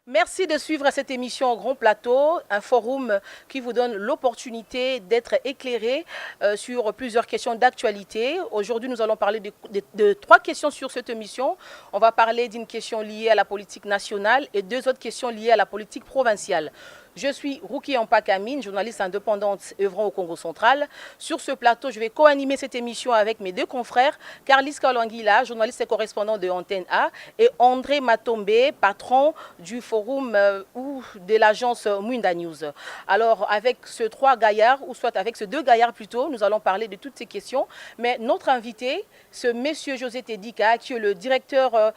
Merci de suivre cette émission au Grand Plateau, un forum qui vous donne l'opportunité d'être éclairé sur plusieurs questions d'actualité. Aujourd'hui, nous allons parler de trois questions sur cette émission. On va parler d'une question liée à la politique nationale et deux autres questions liées à la politique provinciale. Je suis Ruki Ampakamine, journaliste indépendante œuvrant au Congo central. Sur ce plateau, je vais co-animer cette émission avec mes deux confrères, Carlis Kalangila, journaliste et correspondant de Antenne A, et André Matombe, patron du forum ou de l'agence Munda News. Alors, avec ces trois gaillards, ou soit avec ces deux gaillards plutôt, nous allons parler de toutes ces questions. Mais notre invité, ce monsieur José Tedika, qui est le directeur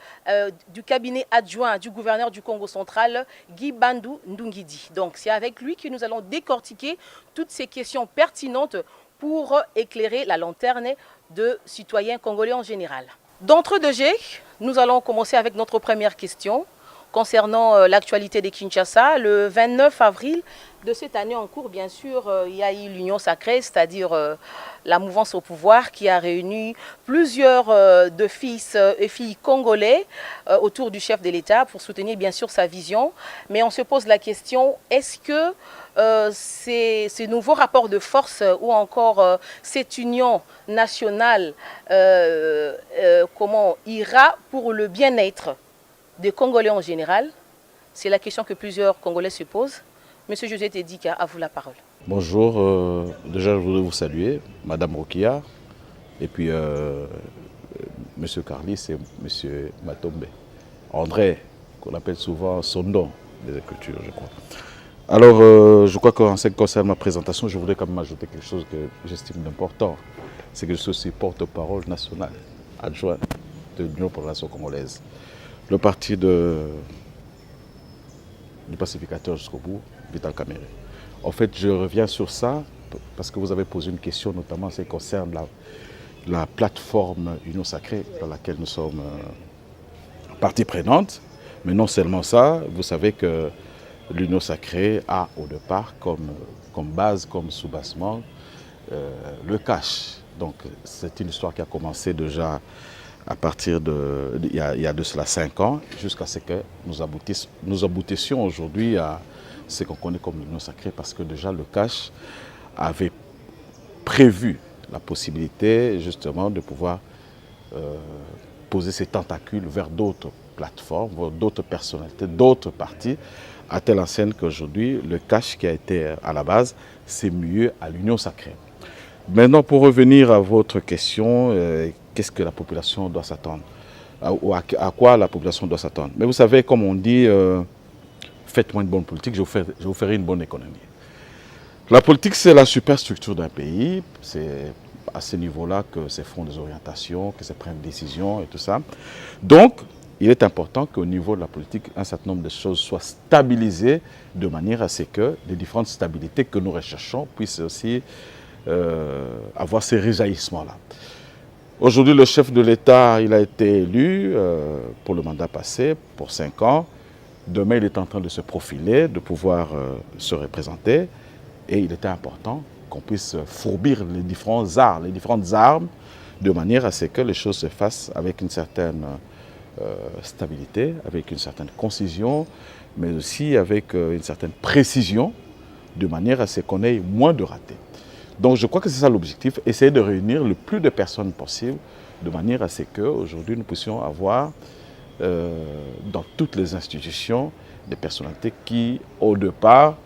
du cabinet adjoint du gouverneur du Congo central, Guy Bandou Ndungidi. Donc, c'est avec lui que nous allons décortiquer toutes ces questions pertinentes pour éclairer la lanterne de citoyens congolais en général. D'entre deux jets, nous allons commencer avec notre première question concernant l'actualité de Kinshasa. Le 29 avril de cette année en cours, bien sûr, il y a eu l'Union sacrée, c'est-à-dire la mouvance au pouvoir qui a réuni plusieurs de fils et filles congolais autour du chef de l'État pour soutenir bien sûr sa vision. Mais on se pose la question, est-ce que ces nouveaux rapports de force ou encore cette union nationale comment ira pour le bien-être des Congolais en général? C'est la question que plusieurs Congolais se posent. Monsieur José Tedika, à vous la parole. Bonjour, déjà je voudrais vous saluer, Madame Rokia, et puis Monsieur Carlis et Monsieur Matombe. André, qu'on appelle souvent Sondon des Écritures, je crois. Alors, je crois qu'en ce qui concerne ma présentation, je voudrais quand même ajouter quelque chose que j'estime d'important. C'est que je suis aussi porte-parole national, adjoint de l'Union pour la nation congolaise. Le parti du pacificateur jusqu'au bout, Vital Kamerhe. En fait, je reviens sur ça parce que vous avez posé une question, notamment en ce qui concerne la plateforme Union Sacrée dans laquelle nous sommes partie prenante. Mais non seulement ça, vous savez que l'Union Sacrée a au départ comme base, comme sous-bassement, le cash. Donc c'est une histoire qui a commencé déjà à partir il y a de cela 5 ans, jusqu'à ce que nous aboutissions aujourd'hui à ce qu'on connaît comme l'Union Sacrée, parce que déjà le cash avait prévu la possibilité justement de pouvoir poser ses tentacules vers d'autres plateformes, vers d'autres personnalités, d'autres partis, à telle enseigne qu'aujourd'hui, le cash qui a été à la base, c'est mieux à l'Union Sacrée. Maintenant, pour revenir à votre question, qu'est-ce que la population doit s'attendre? À quoi la population doit s'attendre? Mais vous savez, comme on dit, faites-moi une bonne politique, je vous ferai une bonne économie. La politique, c'est la superstructure d'un pays. C'est à ce niveau-là que se font des orientations, que se prennent des décisions et tout ça. Donc, il est important qu'au niveau de la politique, un certain nombre de choses soient stabilisées de manière à ce que les différentes stabilités que nous recherchons puissent aussi avoir ces réjaillissements-là. Aujourd'hui, le chef de l'État, il a été élu pour le mandat passé, pour 5 ans. Demain, il est en train de se profiler, de pouvoir se représenter. Et il était important qu'on puisse fourbir les différents arts, les différentes armes, de manière à ce que les choses se fassent avec une certaine stabilité, avec une certaine concision, mais aussi avec une certaine précision, de manière à ce qu'on ait moins de ratés. Donc je crois que c'est ça l'objectif, essayer de réunir le plus de personnes possible, de manière à ce qu'aujourd'hui nous puissions avoir dans toutes les institutions des personnalités qui, au départ,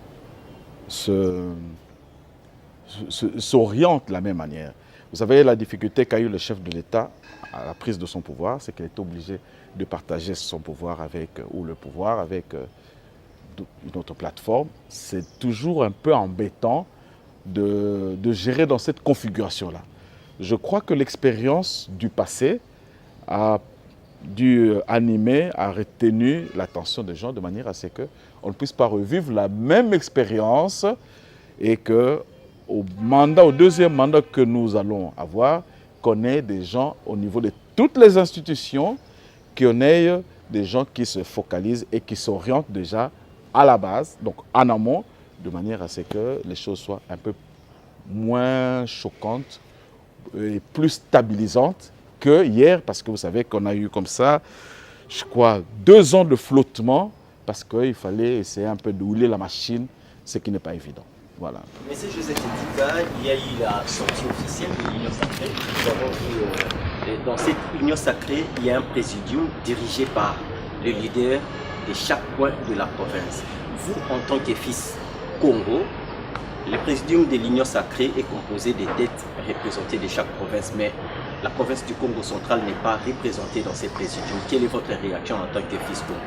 s'orientent de la même manière. Vous savez, la difficulté qu'a eu le chef de l'État à la prise de son pouvoir, c'est qu'il est obligé de partager son pouvoir avec une autre plateforme. C'est toujours un peu embêtant de gérer dans cette configuration-là. Je crois que l'expérience du passé a dû animer, a retenu l'attention des gens de manière à ce qu'on ne puisse pas revivre la même expérience et qu'au deuxième mandat que nous allons avoir, qu'on ait des gens au niveau de toutes les institutions, qu'on ait des gens qui se focalisent et qui s'orientent déjà à la base, donc en amont, de manière à ce que les choses soient un peu moins choquantes et plus stabilisantes que hier, parce que vous savez qu'on a eu comme ça, je crois, 2 ans de flottement parce qu'il fallait essayer un peu de rouler la machine, ce qui n'est pas évident. Voilà. Monsieur José Tedika, il y a eu la sortie officielle de l'Union sacrée. Nous avons vu, dans cette Union sacrée, il y a un présidium dirigé par le leader de chaque coin de la province. Vous, en tant que fils Congo, le présidium de l'Union sacrée est composé des têtes représentées de chaque province, mais la province du Congo central n'est pas représentée dans ces présidiums. Quelle est votre réaction en tant que fils Congo?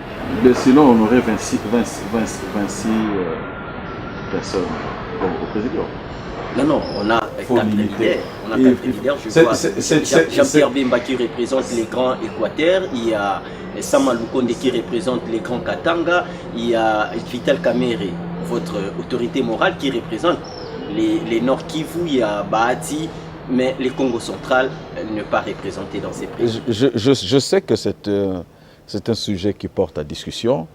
Mais sinon, on aurait 26 personnes au présidium. Non, on a quatre leaders. On a quatre leaders. Je vois Jean-Pierre Bemba qui représente les grands Équateur, il y a Sama Lukonde qui représente les grands Katanga, il y a Vital Kamerhe, votre autorité morale, qui représente les Nord Kivu, il y a Bahati, mais le Congo central n'est pas représenté dans ces présidents. Je sais que c'est un sujet qui porte à discussion,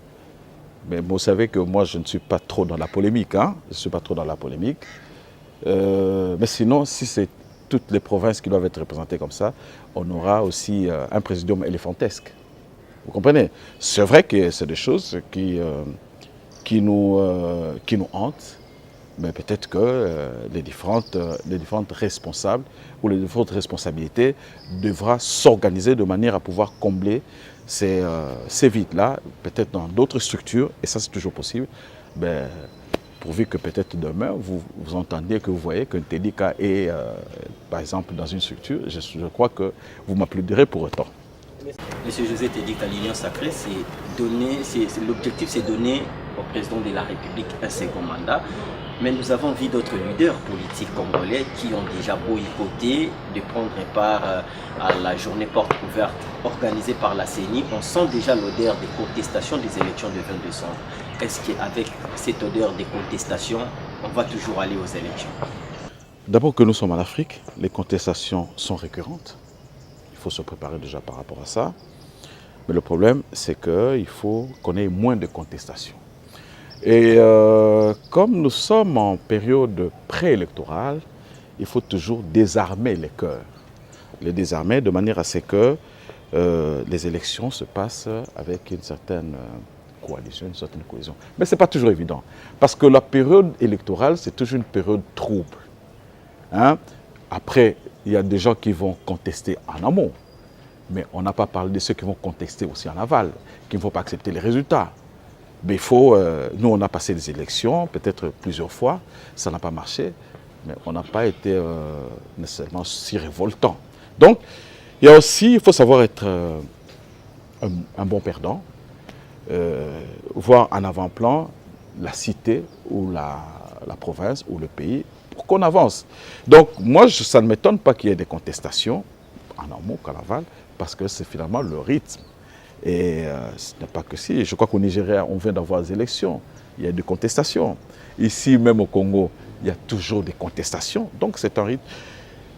mais vous savez que moi je ne suis pas trop dans la polémique. Hein? Je ne suis pas trop dans la polémique. Mais sinon, si c'est toutes les provinces qui doivent être représentées comme ça, on aura aussi un présidium éléphantesque. Vous comprenez? C'est vrai que c'est des choses qui nous hantent, mais peut-être que les différentes responsables ou les différentes responsabilités devront s'organiser de manière à pouvoir combler ces vides-là, peut-être dans d'autres structures, et ça c'est toujours possible, ben, pourvu que peut-être demain vous entendiez, que vous voyez qu'un Tedika est, par exemple, dans une structure, je crois que vous m'applaudirez pour autant. Monsieur José Tedika, l'Union sacrée, l'objectif c'est donner au président de la République un second mandat. Mais nous avons vu d'autres leaders politiques congolais qui ont déjà boycotté de prendre part à la journée porte ouverte organisée par la CENI. On sent déjà l'odeur des contestations des élections de 22 décembre. Est-ce qu'avec cette odeur des contestations, on va toujours aller aux élections? D'abord que nous sommes en Afrique, les contestations sont récurrentes. Il faut se préparer déjà par rapport à ça. Mais le problème, c'est qu'il faut qu'on ait moins de contestations. Et comme nous sommes en période préélectorale, il faut toujours désarmer les cœurs. Les désarmer de manière à ce que les élections se passent avec une certaine coalition, une certaine cohésion. Mais ce n'est pas toujours évident. Parce que la période électorale, c'est toujours une période trouble. Hein? Après, il y a des gens qui vont contester en amont. Mais on n'a pas parlé de ceux qui vont contester aussi en aval, qui ne vont pas accepter les résultats. Mais il faut, nous on a passé des élections, peut-être plusieurs fois, ça n'a pas marché, mais on n'a pas été nécessairement si révoltant. Donc, il y a aussi, il faut savoir être un bon perdant, voir en avant-plan la cité ou la province ou le pays pour qu'on avance. Donc, moi, ça ne m'étonne pas qu'il y ait des contestations, en amont qu'en aval, parce que c'est finalement le rythme. Et ce n'est pas que si. Je crois qu'au Nigeria, on vient d'avoir des élections. Il y a des contestations. Ici, même au Congo, il y a toujours des contestations. Donc, c'est un rythme.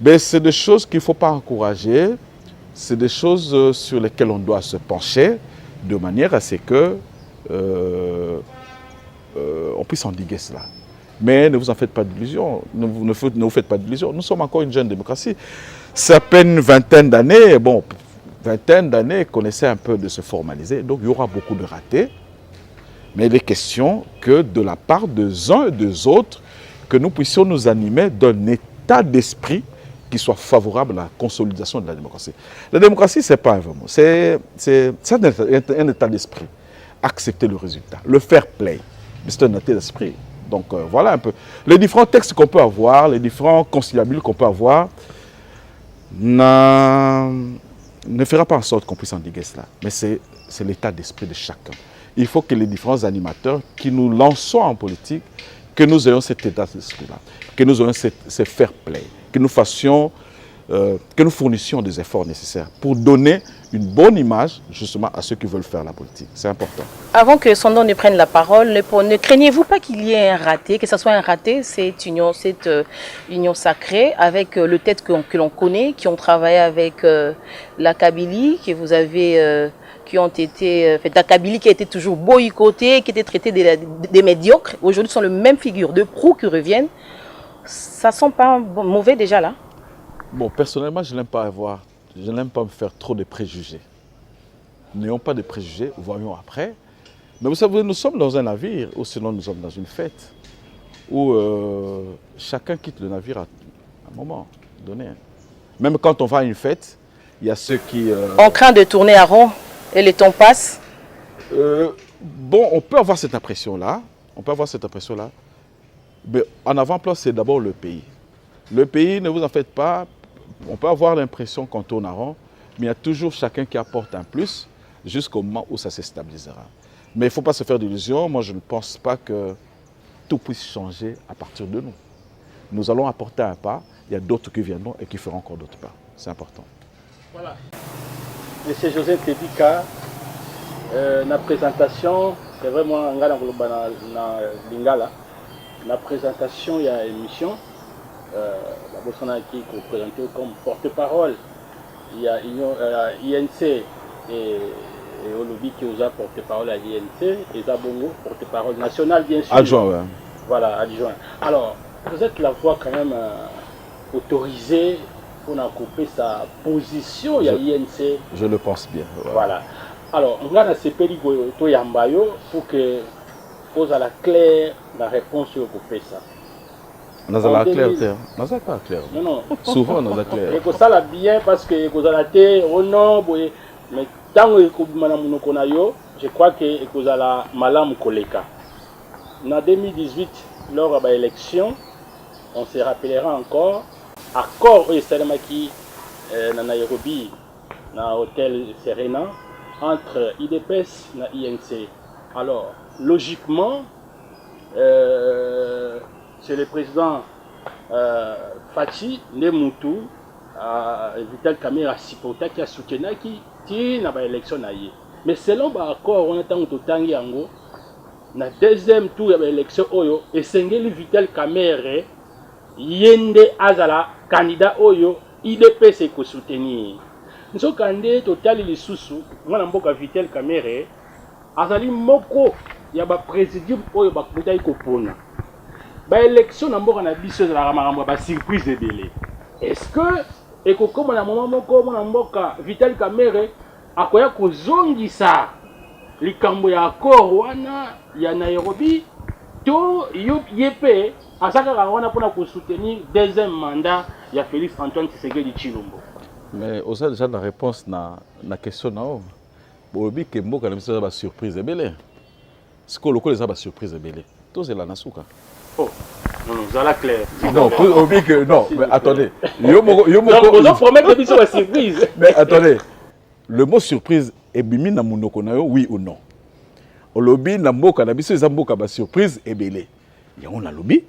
Mais c'est des choses qu'il ne faut pas encourager. C'est des choses sur lesquelles on doit se pencher de manière à ce que on puisse endiguer cela. Mais ne vous en faites pas d'illusions. Ne vous faites pas d'illusions. Nous sommes encore une jeune démocratie. C'est à peine une vingtaine d'années. Bon, vingtaine d'années qu'on essaie un peu de se formaliser. Donc il y aura beaucoup de ratés. Mais il est question que de la part des uns et des autres, que nous puissions nous animer d'un état d'esprit qui soit favorable à la consolidation de la démocratie. La démocratie, ce n'est pas un vrai mot. C'est un état d'esprit. Accepter le résultat. Le fair play. C'est un état d'esprit. Donc voilà un peu. Les différents textes qu'on peut avoir, les différents conciliabules qu'on peut avoir, ne fera pas en sorte qu'on puisse endiguer cela. Mais c'est l'état d'esprit de chacun. Il faut que les différents animateurs qui nous lançons en politique, que nous ayons cet état d'esprit-là, que nous ayons ce fair play, que nous fassions, que nous fournissions des efforts nécessaires pour donner une bonne image justement à ceux qui veulent faire la politique. C'est important. Avant que son nom ne prenne la parole, ne craignez-vous pas qu'il y ait un raté, que ce soit un raté, cette union sacrée, avec le tête que l'on connaît, qui ont travaillé avec la Kabylie, que vous avez, qui ont été, la Kabylie qui a été toujours boycottée, qui était traitée des médiocres, aujourd'hui sont les mêmes figures de proue qui reviennent. Ça ne sent pas mauvais déjà là? Bon, personnellement, je n'aime pas me faire trop de préjugés. N'ayons pas de préjugés, voyons après. Mais vous savez, nous sommes dans un navire, ou sinon nous sommes dans une fête, où chacun quitte le navire à un moment donné. Même quand on va à une fête, il y a ceux qui... On craint de tourner à rond et le temps passe. Bon, on peut avoir cette impression-là. On peut avoir cette impression-là. Mais en avant-plan, c'est d'abord le pays. Le pays, ne vous en faites pas. On peut avoir l'impression qu'on tourne à rond, mais il y a toujours chacun qui apporte un plus jusqu'au moment où ça se stabilisera. Mais il ne faut pas se faire d'illusions. Moi, je ne pense pas que tout puisse changer à partir de nous. Nous allons apporter un pas. Il y a d'autres qui viendront et qui feront encore d'autres pas. C'est important. Voilà. Monsieur José Tedika, la présentation, c'est vraiment un gars dans Lingala. La présentation, il y a une émission. La personne qui est présentée comme porte-parole. Il y a INC et Olobi qui est porte-parole à l'INC, et Zabongo, porte-parole nationale, bien sûr. Adjoint, oui. Voilà, adjoint. Alors, vous êtes la voix quand même autorisée pour couper sa position, il y a INC. Je le pense bien. Voilà. Alors, on va dans ces pays pour que vous ayez clair la réponse sur ça. Nous avons clair. Nous n'avons pas clair. Non, non. Souvent, nous avons clair. Et ça l'a bien parce que vous avez au nom, mais tant que je crois que vous avez malam koleka. En 2018, lors de l'élection, on se rappellera encore, accord au Salamaki, dans Nairobi, dans l'hôtel Serena, entre IDPS et INC. Alors, logiquement, c'est le président Fachi Nemutu, Vital Kamera Sipota qui a soutenu qui n'a pas élection. Mais selon l'accord, on attend tout le temps. Na deuxième tour de l'élection, et c'est Vital Kamera Yende Azala, candidat Oyo, IDPS qui soutenir. Nous sommes candidats total les sous-sous, moi je Vital Kamera, Azali Moko, il y a un présidium Oyo Bakouta Kopona. L'élection n'a pas été une surprise de délai. Est-ce que, et comme on a un moment, Vital Kamera a quoi que Zongisa, les Kamboya accord, il y a Nairobi, tout Yépé, à ça qu'on a soutenir deuxième mandat, il y a Félix Antoine Tshisekedi Tshilombo. Mais au-delà déjà de la réponse à la question, Bolobi Kembo, quand même, surprise de délai. Ce que l'on a surprise de délai. Tout c'est la Nasuka. Oh, non, non, ça l'a clair. Non, non, mais attendez. Vous promettez que c'est une surprise. Mais attendez, le mot surprise est bimi na munoko na yo, oui ou non. Au lobby, na mboka na biso ezamboka ba surprise et belé. Ya on a lobby,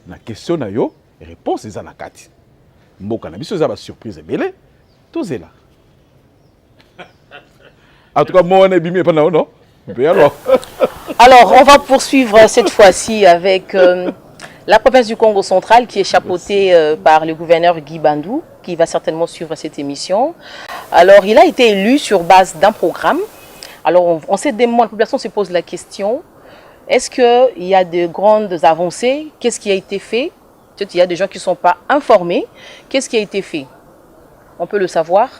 na question na yo, réponse eza na kati. Mboka na biso eza ba surprise et belé, tout est là. En tout cas, moi on est bimi pas na non. Alors, on va poursuivre cette fois-ci avec la province du Congo central qui est chapeautée par le gouverneur Guy Bandou, qui va certainement suivre cette émission. Alors, il a été élu sur base d'un programme. Alors, on se demande, la population se pose la question, est-ce qu'il y a de grandes avancées? Qu'est-ce qui a été fait? Peut-être qu'il y a des gens qui ne sont pas informés. Qu'est-ce qui a été fait? On peut le savoir.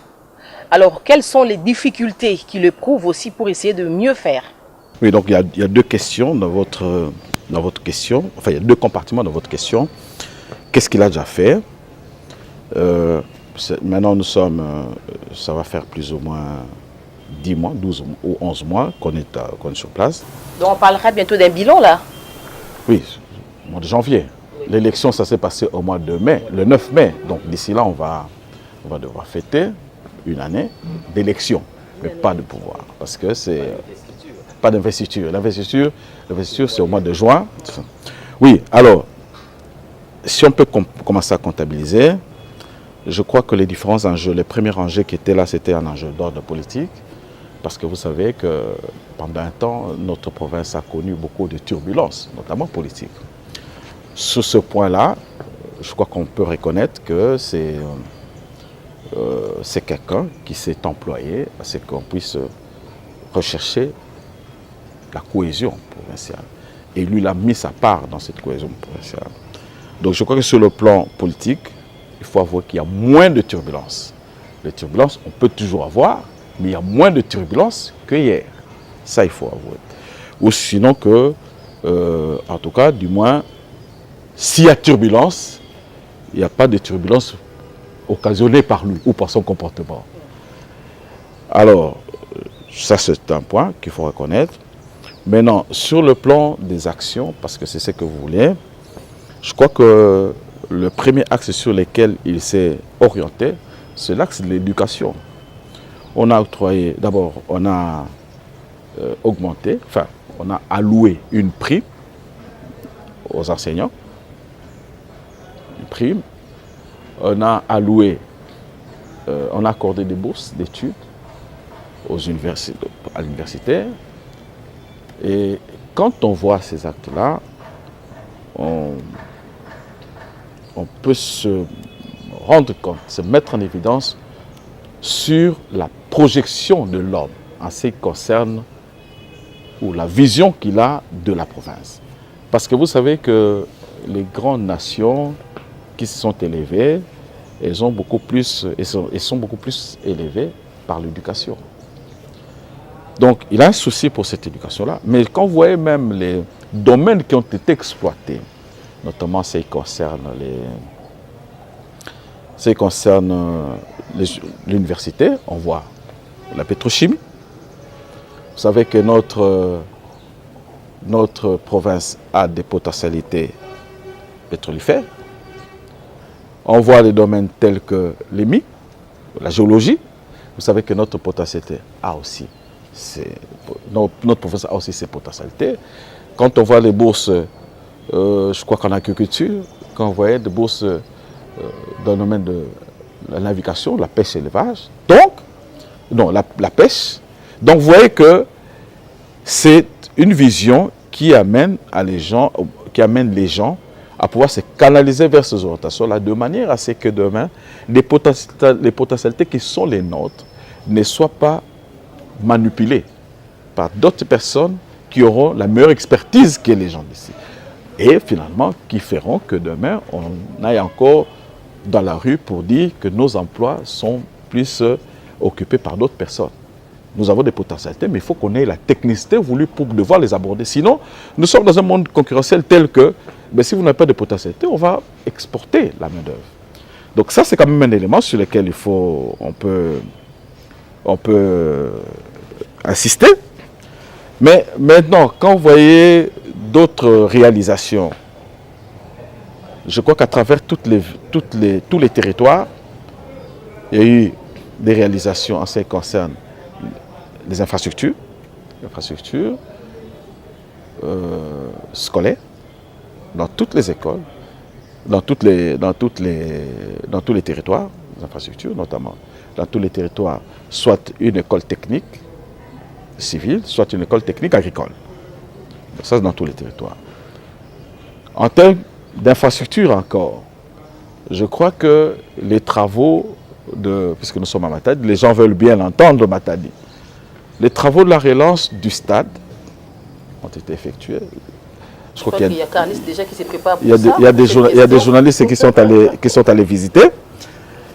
Alors, quelles sont les difficultés qui le prouvent aussi pour essayer de mieux faire? Oui, donc il y a deux questions dans votre question. Enfin, il y a deux compartiments dans votre question. Qu'est-ce qu'il a déjà fait? Maintenant, nous sommes, ça va faire plus ou moins 10 mois, 12 ou 11 mois qu'on est sur place. Donc, on parlera bientôt d'un bilan, là? Oui, au mois de janvier. L'élection, ça s'est passé au mois de mai, le 9 mai. Donc, d'ici là, on va devoir fêter une année d'élection, mais pas de pouvoir. Parce que c'est... Pas d'investiture. L'investiture, c'est au mois de juin. Oui, alors, si on peut commencer à comptabiliser, je crois que les différents enjeux, les premiers enjeux qui étaient là, c'était un enjeu d'ordre politique. Parce que vous savez que pendant un temps, notre province a connu beaucoup de turbulences, notamment politiques. Sur ce point-là, je crois qu'on peut reconnaître que c'est quelqu'un qui s'est employé à ce qu'on puisse rechercher la cohésion provinciale. Et lui, il a mis sa part dans cette cohésion provinciale. Donc je crois que sur le plan politique, il faut avouer qu'il y a moins de turbulences. Les turbulences, on peut toujours avoir, mais il y a moins de turbulences que hier. Ça, il faut avouer. ou sinon que, en tout cas, du moins, s'il y a turbulence, il n'y a pas de turbulence occasionnée par lui ou par son comportement. Alors, ça c'est un point qu'il faut reconnaître. Maintenant, sur le plan des actions, parce que c'est ce que vous voulez, je crois que le premier axe sur lequel il s'est orienté, c'est l'axe de l'éducation. On a octroyé, d'abord, on a augmenté, enfin, on a alloué une prime aux enseignants, une prime. On a alloué, on a accordé des bourses d'études à l'université. Et quand on voit ces actes-là, on peut se rendre compte, se mettre en évidence sur la projection de l'homme en ce qui concerne ou la vision qu'il a de la province. Parce que vous savez que les grandes nations qui se sont élevées, elles sont beaucoup plus élevées par l'éducation. Donc, il a un souci pour cette éducation-là. Mais quand vous voyez même les domaines qui ont été exploités, notamment ce qui concerne l'université, on voit la pétrochimie. Vous savez que notre province a des potentialités pétrolifères. On voit des domaines tels que les mines, la géologie. Vous savez que notre potentialité a aussi notre province a aussi ses potentialités. Quand on voit les bourses, je crois qu'en agriculture, quand on voit des bourses dans le domaine de la navigation, la pêche et l'élevage, la pêche. Donc vous voyez que c'est une vision qui amène les gens à pouvoir se canaliser vers ces orientations-là de manière à ce que demain, les potentialités qui sont les nôtres ne soient pas manipulées par d'autres personnes qui auront la meilleure expertise que les gens d'ici. Et finalement, qui feront que demain, on aille encore dans la rue pour dire que nos emplois sont plus occupés par d'autres personnes. Nous avons des potentialités, mais il faut qu'on ait la technicité voulue pour devoir les aborder. Sinon, nous sommes dans un monde concurrentiel tel que, si vous n'avez pas de potentialité, on va exporter la main-d'œuvre. Donc ça, c'est quand même un élément sur lequel on peut insister. Mais maintenant, quand vous voyez d'autres réalisations, je crois qu'à travers tous les territoires, il y a eu des réalisations en ce qui concerne les infrastructures scolaires, dans toutes les écoles, dans tous les territoires, les infrastructures notamment, dans tous les territoires, soit une école technique civile, soit une école technique agricole. Ça, c'est dans tous les territoires. En termes d'infrastructures encore, je crois que les travaux puisque nous sommes à Matadi, les gens veulent bien entendre Matadi. Les travaux de la relance du stade ont été effectués. Je crois qu'il y a Carlis déjà qui se prépare pour ça. Il y a des journalistes qui sont allés visiter.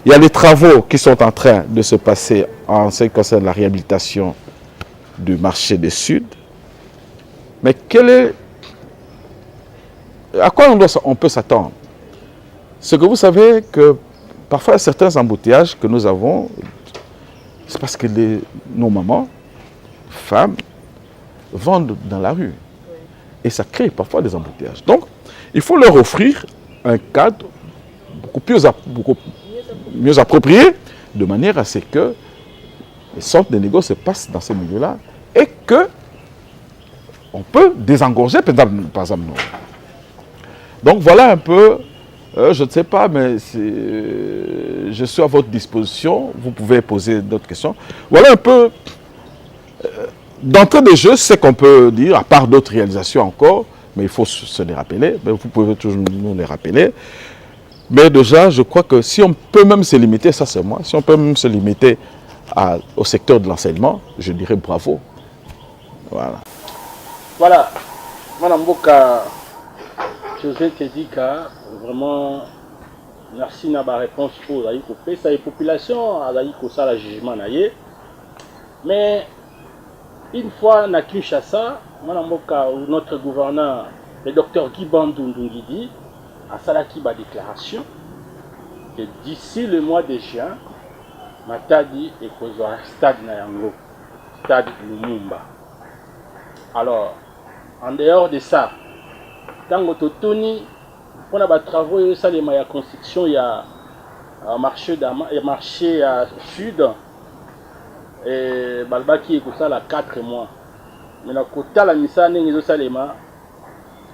Il y a les travaux qui sont en train de se passer en ce qui concerne la réhabilitation du marché des Sud. Mais à quoi on peut s'attendre? C'est que vous savez que parfois certains embouteillages que nous avons, c'est parce que nos mamans, femmes, vendent dans la rue. Et ça crée parfois des embouteillages. Donc, il faut leur offrir un cadre beaucoup mieux approprié, de manière à ce que les centres de négo se passent dans ces milieux-là et que on peut désengorger, par exemple, nous. Donc, voilà un peu, je ne sais pas, mais je suis à votre disposition. Vous pouvez poser d'autres questions. Voilà un peu... D'entrée de jeu, c'est qu'on peut dire, à part d'autres réalisations encore, mais il faut se les rappeler, mais vous pouvez toujours nous les rappeler. Mais déjà, je crois que si on peut même se limiter, ça c'est moi, si on peut même se limiter au secteur de l'enseignement, je dirais bravo. Voilà. Voilà. Madame Boka, José Tedika, vraiment, merci de la réponse pour la population, à la jugement. Mais une fois na Kinshasa, notre gouverneur, le docteur Guy Bandundungidi, a salaki ba déclaration que d'ici le mois de juin, Matadi est causé un stade Nayango, stade Lumumba. Alors, en dehors de ça, tant que Totoni, on a des travaux, il y a construction, il y a un marché sud, et Balbaki est pour ça 4 mois. Mais la quota la Nissan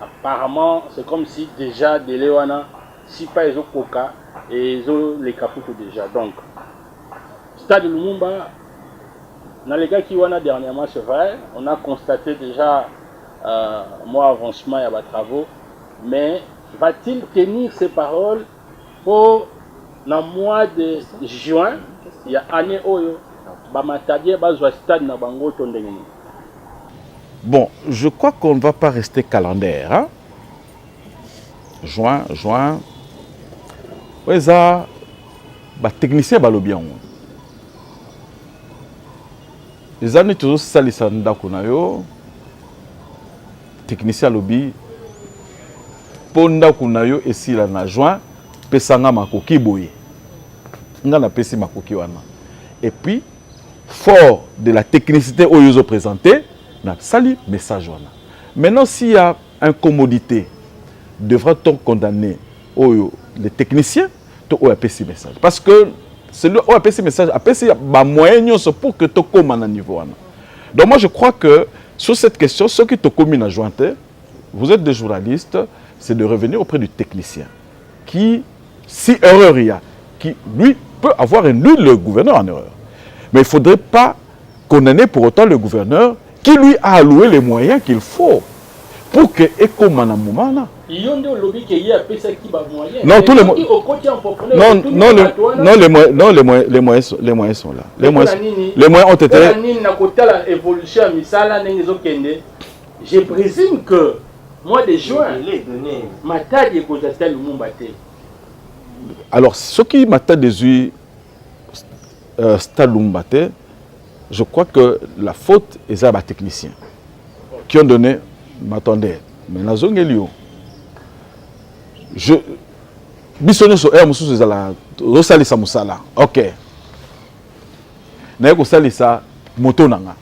apparemment c'est comme si déjà de Léwana, si pas ils ont coca et ils ont les capotes déjà. Donc, stade Lumumba, dans les gars qui ont dernièrement, c'est vrai, on a constaté déjà moins avancement, il y a des travaux, mais va-t-il tenir ses paroles pour dans le mois de juin, il y a année Oyo, Bamatadie, Bazwa stade na bango tondengeni. Bon, je crois qu'on ne va pas rester calendaire. Hein? Juin. Oui, ça, les techniciens sont bien. Les années toujours ça les sanda kunayo. Technicien lobby. Ponda kunayo et si la na juin, pesanga makoki boye. Ngana pesi makoki wana. Et puis, fort de la technicité où ils ont présenté. Sali message. Maintenant, s'il y a incommodité, devra-t-on condamner les techniciens ou APC message? Parce que c'est le APC message, APC a moyen pour que tu commes à niveau. Donc moi je crois que sur cette question, ceux qui te commun à jointer, vous êtes des journalistes, c'est de revenir auprès du technicien qui, si erreur il y a, qui lui peut avoir induit le gouverneur en erreur. Mais il ne faudrait pas condamner pour autant le gouverneur qui lui a alloué les moyens qu'il faut pour que Ekomana Moumana. Non, tous les moyens. Non, les moyens sont là. Les moyens ont été. Je présume que mois de juin, Matadi est Lumumba. Alors, ce qui m'a déduit Stade Lumumba, je crois que la faute est à les techniciens qui ont donné, m'attendez, mais la zone est liée. Je bisonne sur air mususu zala rosali sa musala. OK. Na yeko sali sa moto nanga.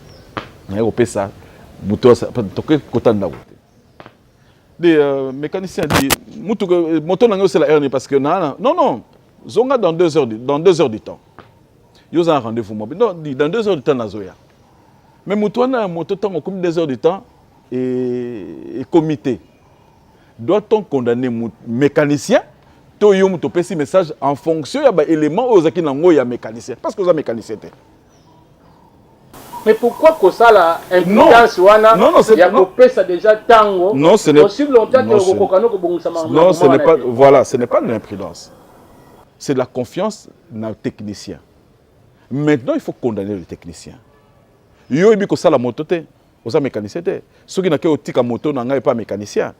Na yeko pesa moto sa toke kotanda wote. Des mécaniciens dit moto nanga c'est la air parce que non zonga dans 2 heures du temps. Ils ont un rendez-vous mobile. Non, dans 2 heures du temps, mais moto temps comme 2 heures du temps et comité. Doit-on condamner les mécaniciens? Toyom to pesi message en fonction des éléments aux qui n'ont pas mécanicien. Parce que vous avez mécanicien. Mais pourquoi que ça la impudence wana? Non, c'est pas déjà tango. Non, ce n'est non, ce n'est pas. Voilà, ce n'est pas de l'impudence. C'est de la confiance dans le technicien. Maintenant, il faut condamner le technicien. Yo ibi ko sala moto te, oza mécanicien te. Ceux qui n'a que otika moto n'anga pas mécanicien.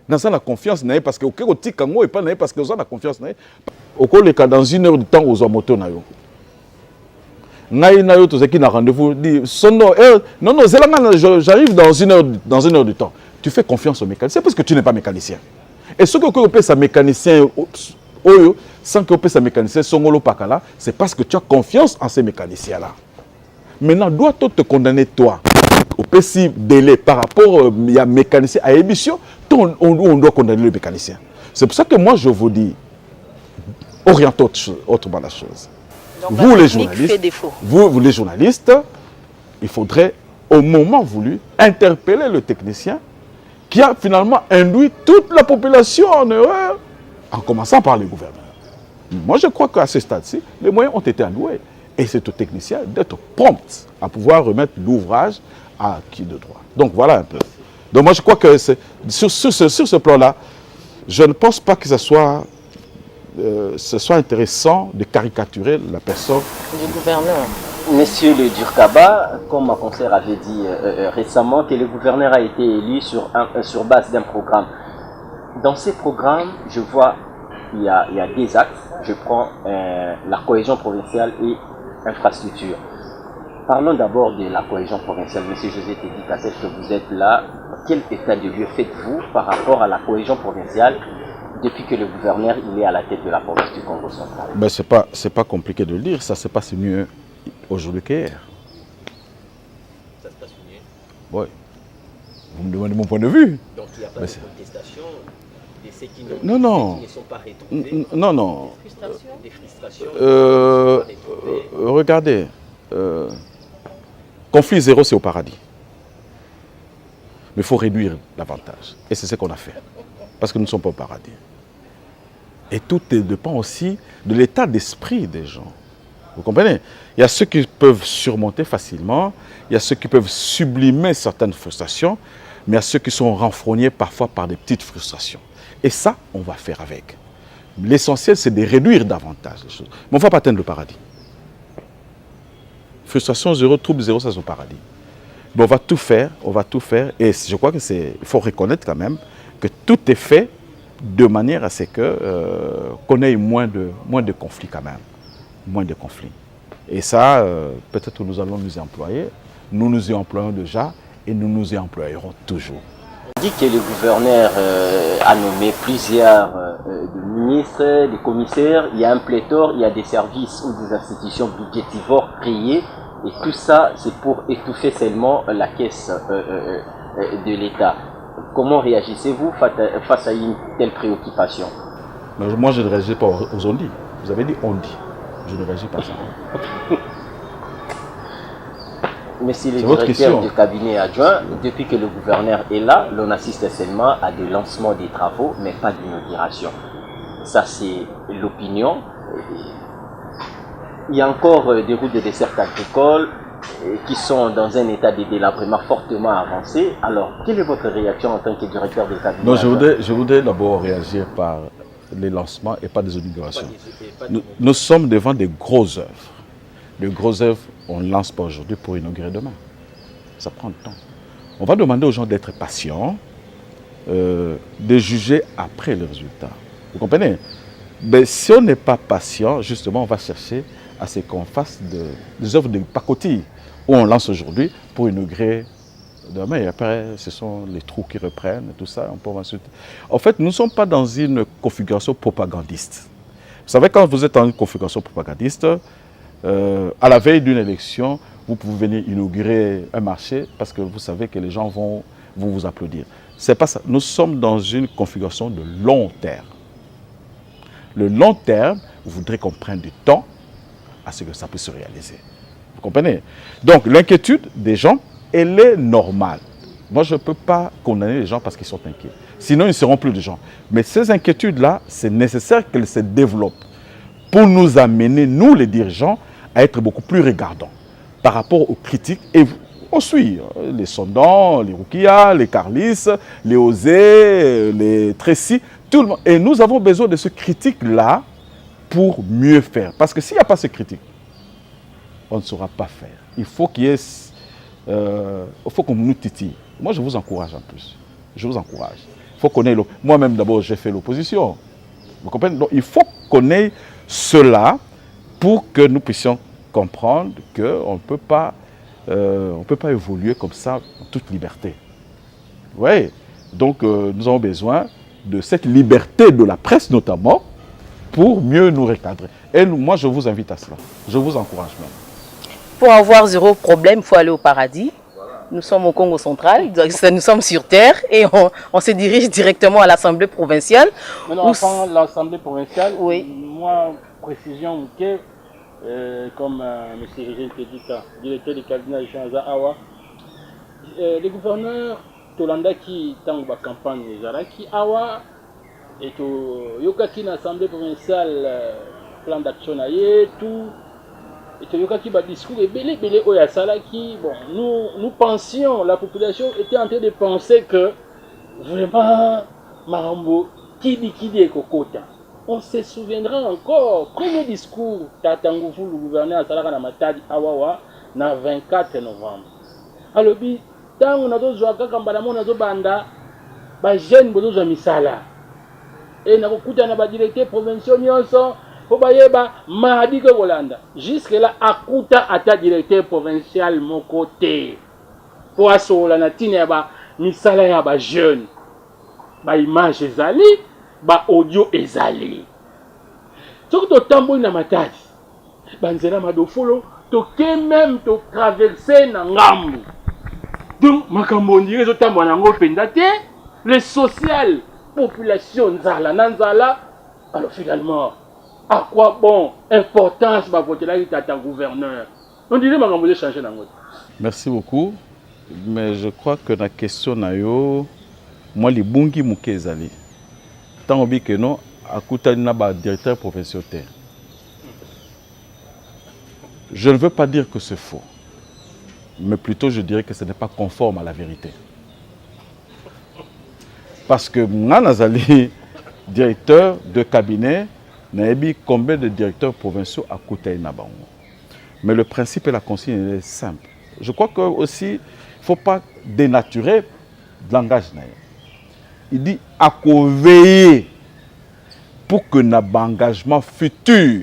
Dans ça la confiance n'a parce que au otika ngo et pas n'a parce que oza la confiance n'a. Au cas dans 1 heure de temps oza moto na yo. Ngai na yo to zaki na rendez-vous dit sono non j'arrive dans 1 heure de temps. Tu fais confiance au mécanicien parce que tu n'es pas mécanicien. Et ce que tu fais sa mécanicien Oyo, sans que tu aies mécanicien, c'est parce que tu as confiance en ces mécaniciens-là. Maintenant, doit-on te condamner, toi, au petit délai par rapport à mécanicien à émission, on doit condamner le mécanicien. C'est pour ça que moi, je vous dis, orientez autrement la chose. Donc, vous, les journalistes, il faudrait, au moment voulu, interpeller le technicien qui a finalement induit toute la population en erreur, en commençant par le gouverneur. Moi, je crois qu'à ce stade-ci, les moyens ont été alloués. Et c'est au technicien d'être prompt à pouvoir remettre l'ouvrage à qui de droit. Donc, voilà un peu. Donc, moi, je crois que sur ce plan-là, je ne pense pas que ce soit intéressant de caricaturer la personne du gouverneur. Monsieur le Durkaba, comme ma conseillère avait dit récemment, que le gouverneur a été élu sur base d'un programme. Dans ces programmes, je vois il y a 2 axes. Je prends la cohésion provinciale et infrastructure. Parlons d'abord de la cohésion provinciale. Monsieur José Tédika, est-ce que vous êtes là? Quel état de lieu faites-vous par rapport à la cohésion provinciale depuis que le gouverneur il est à la tête de la province du Congo central? Ben, c'est pas compliqué de le dire, ça se passe mieux aujourd'hui qu'hier. Ça se passe mieux. Oui. Vous me demandez mon point de vue. Donc il n'y a pas Mais de c'est- contestation de ceux qui, Non. qui ne sont pas retrouvés, Non. Frustration. des frustrations Euh, qui ne sont pas retrouvées. Regardez, conflit zéro, c'est au paradis. Mais il faut réduire davantage. Et c'est ce qu'on a fait. Parce que nous ne sommes pas au paradis. Et tout dépend aussi de l'état d'esprit des gens. Vous comprenez? Il y a ceux qui peuvent surmonter facilement, il y a ceux qui peuvent sublimer certaines frustrations, mais il y a ceux qui sont renfrognés parfois par des petites frustrations. Et ça, on va faire avec. L'essentiel, c'est de réduire davantage les choses. Mais on ne va pas atteindre le paradis. Frustration zéro, trouble zéro, ça c'est au paradis. Mais on va tout faire, et je crois que il faut reconnaître quand même que tout est fait de manière à ce qu'on ait moins de conflits quand même, moins de conflits. Et ça, peut-être que nous allons nous y employer, nous nous y employons déjà, et nous nous y employerons toujours. On dit que le gouverneur a nommé plusieurs ministres, des commissaires, il y a un pléthore, il y a des services ou des institutions budgétivores créées, et tout ça, c'est pour étouffer seulement la caisse de l'État. Comment réagissez-vous face à une telle préoccupation? Mais moi, je ne réagis pas aux on-dit. Vous avez dit on-dit. Je ne réagis pas à ça. Monsieur le C'est votre directeur question. du cabinet adjoint, depuis que le gouverneur est là, l'on assiste seulement à des lancements des travaux, mais pas d'inauguration. Ça, c'est l'opinion. Il y a encore des routes de dessert agricole qui sont dans un état de délabrement fortement avancé. Alors, quelle est votre réaction en tant que directeur du cabinet Non, adjoint? je voudrais d'abord réagir par les lancements et pas des inaugurations. Nous sommes devant des grosses œuvres. Les grosses œuvres, on ne lance pas aujourd'hui pour inaugurer demain. Ça prend du temps. On va demander aux gens d'être patients, de juger après le résultat. Vous comprenez? Mais si on n'est pas patient, justement, on va chercher à ce qu'on fasse des œuvres de pacotille, où on lance aujourd'hui pour inaugurer demain. Et après, ce sont les trous qui reprennent, tout ça. On peut ensuite... En fait, nous ne sommes pas dans une configuration propagandiste. Vous savez, quand vous êtes dans une configuration propagandiste, à la veille d'une élection, vous pouvez venir inaugurer un marché parce que vous savez que les gens vont vous applaudir. C'est pas ça. Nous sommes dans une configuration de long terme. Le long terme, vous voudrez qu'on prenne du temps à ce que ça puisse se réaliser. Vous comprenez? Donc, l'inquiétude des gens, elle est normale. Moi, je ne peux pas condamner les gens parce qu'ils sont inquiets. Sinon, ils ne seront plus des gens. Mais ces inquiétudes-là, c'est nécessaire qu'elles se développent pour nous amener, nous les dirigeants, à être beaucoup plus regardants par rapport aux critiques. Et on suit les Sondants, les Roukia, les Carlis, les Osé, les Tracy, tout le monde. Et nous avons besoin de ce critique-là pour mieux faire. Parce que s'il n'y a pas ce critique, on ne saura pas faire. Il faut qu'il y ait... il faut qu'on nous titille. Moi, je vous encourage en plus. Je vous encourage. Il faut qu'on ait... Moi-même, d'abord, j'ai fait l'opposition. Vous comprenez? Donc, il faut qu'on ait cela pour que nous puissions comprendre qu'on ne peut pas évoluer comme ça en toute liberté. Oui. Donc, nous avons besoin de cette liberté de la presse, notamment, pour mieux nous recadrer. Et moi, je vous invite à cela. Je vous encourage même. Pour avoir zéro problème, il faut aller au paradis. Nous sommes au Congo central, nous sommes sur terre et on se dirige directement à l'Assemblée provinciale. Maintenant, avant l'Assemblée provinciale, Oui. moi, précision que, comme M. Régent Tédika, directeur du cabinet Jean Awa, le gouverneur Tolanda qui dans la campagne Zaraki Awa et Yokaki dans l'Assemblée provinciale, plan d'action et tout. Et Yokaki va discours et belé Oyasalaki. Bon, nous pensions, la population était en train de penser que vraiment Marambo Kidi et Kokota. On se souviendra encore, premier discours Tatangoufou, le gouverneur Salaka Namatadi Awawa, le 24 novembre. Alors, tant on a d'autres joueurs, quand on a d'autres bandes, les jeunes ont misala. Et on a beaucoup de directeurs provinciaux, faut bayeba mardi que Rolanda jusque là akuta ata directeur provincial mon côté pour asola na tina ba misala ya ba jeune ba image ezali ba audio ezali soki to tamboli na matadi banzela madofolo to ke même to traverser na ngambu donc makambo ndire zo tambola nango penda te le social population nzala na nzala alors finalement à quoi bon importance va voter là il t'attend gouverneur on dirait makambo de changer nango. Merci beaucoup. Mais je crois que la question nayo moi les bungi mukezali tant obi que non akutani na ba directeur professionnel. Je ne veux pas dire que c'est faux, mais plutôt je dirais que ce n'est pas conforme à la vérité. Parce que moi nazali directeur de cabinet naebi combien de directeurs provinciaux akutani na bango. Mais le principe et la consigne est simple. Je crois que aussi il ne faut pas dénaturer le langage. Il dit à veiller pour que notre engagement futur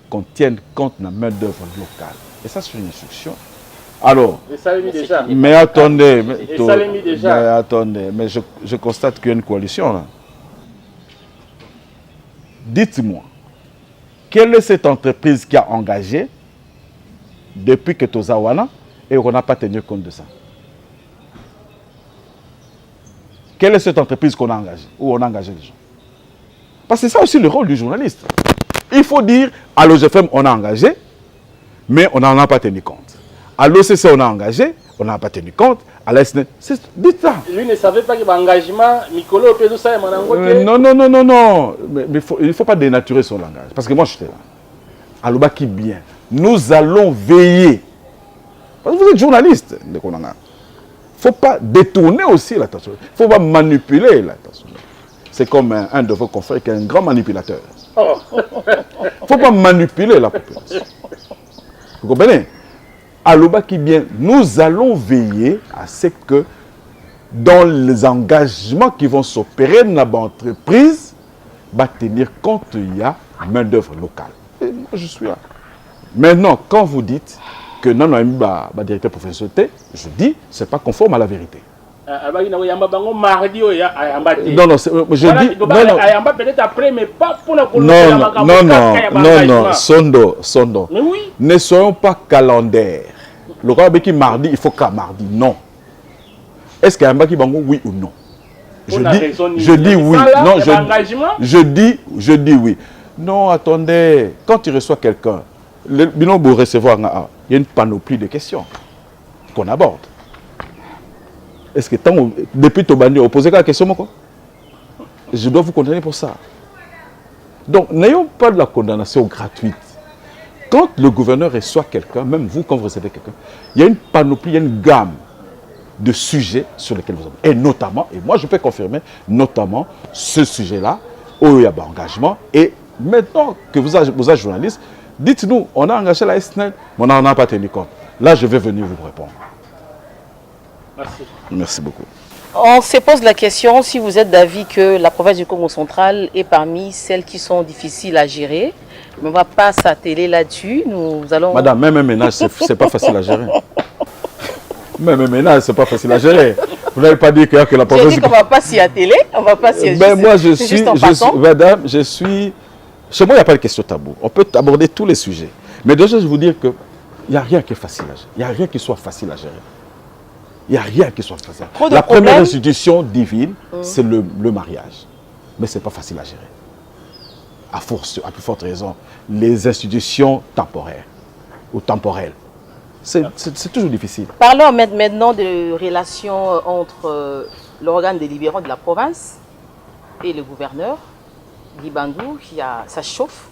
qu'on tienne compte de la main-d'œuvre locale. Et ça, c'est une instruction. Alors, mais attendez, mais je constate qu'il y a une coalition là. Dites-moi, quelle est cette entreprise qui a engagé depuis que Tozawana et on n'a pas tenu compte de ça? Quelle est cette entreprise qu'on a engagée, où on a engagé les gens? Parce que c'est ça aussi le rôle du journaliste. Il faut dire, à l'OGFM, on a engagé, mais on n'en a pas tenu compte. À l'OCC, on a engagé, on n'a pas tenu compte. À l'ASN, dites ça. Lui ne savait pas que l'engagement, Nicolo Pedro, ça, non. Mais il ne faut pas dénaturer son langage. Parce que moi, j'étais là. À l'Obaki, bien. Nous allons veiller. Parce que vous êtes journaliste. Il ne faut pas détourner aussi l'attention. Il ne faut pas manipuler l'attention. C'est comme un de vos confrères qui est un grand manipulateur. Il ne faut pas manipuler la population. Vous comprenez? À l'Obaki, bien, nous allons veiller à ce que dans les engagements qui vont s'opérer dans l'entreprise, va tenir compte il y a main-d'œuvre locale. Et moi, je suis là. Maintenant, quand vous dites que non, directeur professionnel, je dis, ce n'est pas conforme à la vérité. Non, je dis, non, Sondo. Mais oui. Ne soyons pas calendaires. Le roi qui mardi, il faut qu'à mardi, non. Est-ce qu'il y a un qui bango, oui ou non? Je dis oui. Non, je dis oui. Non, attendez, quand tu reçois quelqu'un, le bilan pour recevoir, il y a une panoplie de questions qu'on aborde. Est-ce que depuis Tobandi, vous posez la question, je dois vous condamner pour ça. Donc, n'ayons pas de la condamnation gratuite. Quand le gouverneur reçoit quelqu'un, même vous, quand vous recevez quelqu'un, il y a une panoplie, il y a une gamme de sujets sur lesquels vous avez. Et notamment, et moi je peux confirmer, notamment ce sujet-là, où il y a un engagement. Et maintenant que vous êtes journaliste, dites-nous, on a engagé la SNEL, mais on n'en a pas tenu compte. Là, je vais venir vous répondre. Merci. Merci beaucoup. On se pose la question si vous êtes d'avis que la province du Congo central est parmi celles qui sont difficiles à gérer. Mais on ne va pas s'atteler là-dessus. Nous allons... Madame, même un ménage, ce n'est pas facile à gérer. Même un ménage, ce n'est pas facile à gérer. Vous n'avez pas dit que la province... J'ai dit qu'on ne va pas s'y atteler. On va pas s'y... Ben moi, madame, je suis... Chez moi, il n'y a pas de question tabou. On peut aborder tous les sujets. Mais déjà, je vais vous dire qu'il n'y a rien qui est facile à gérer. Il n'y a rien qui soit facile à gérer. Il n'y a rien qui soit facile. La première institution divine, c'est le mariage. Mais ce n'est pas facile à gérer. À plus forte raison, les institutions temporaires ou temporelles. C'est toujours difficile. Parlons maintenant de relations entre l'organe délibérant de la province et le gouverneur, Guy Bandou. Ça chauffe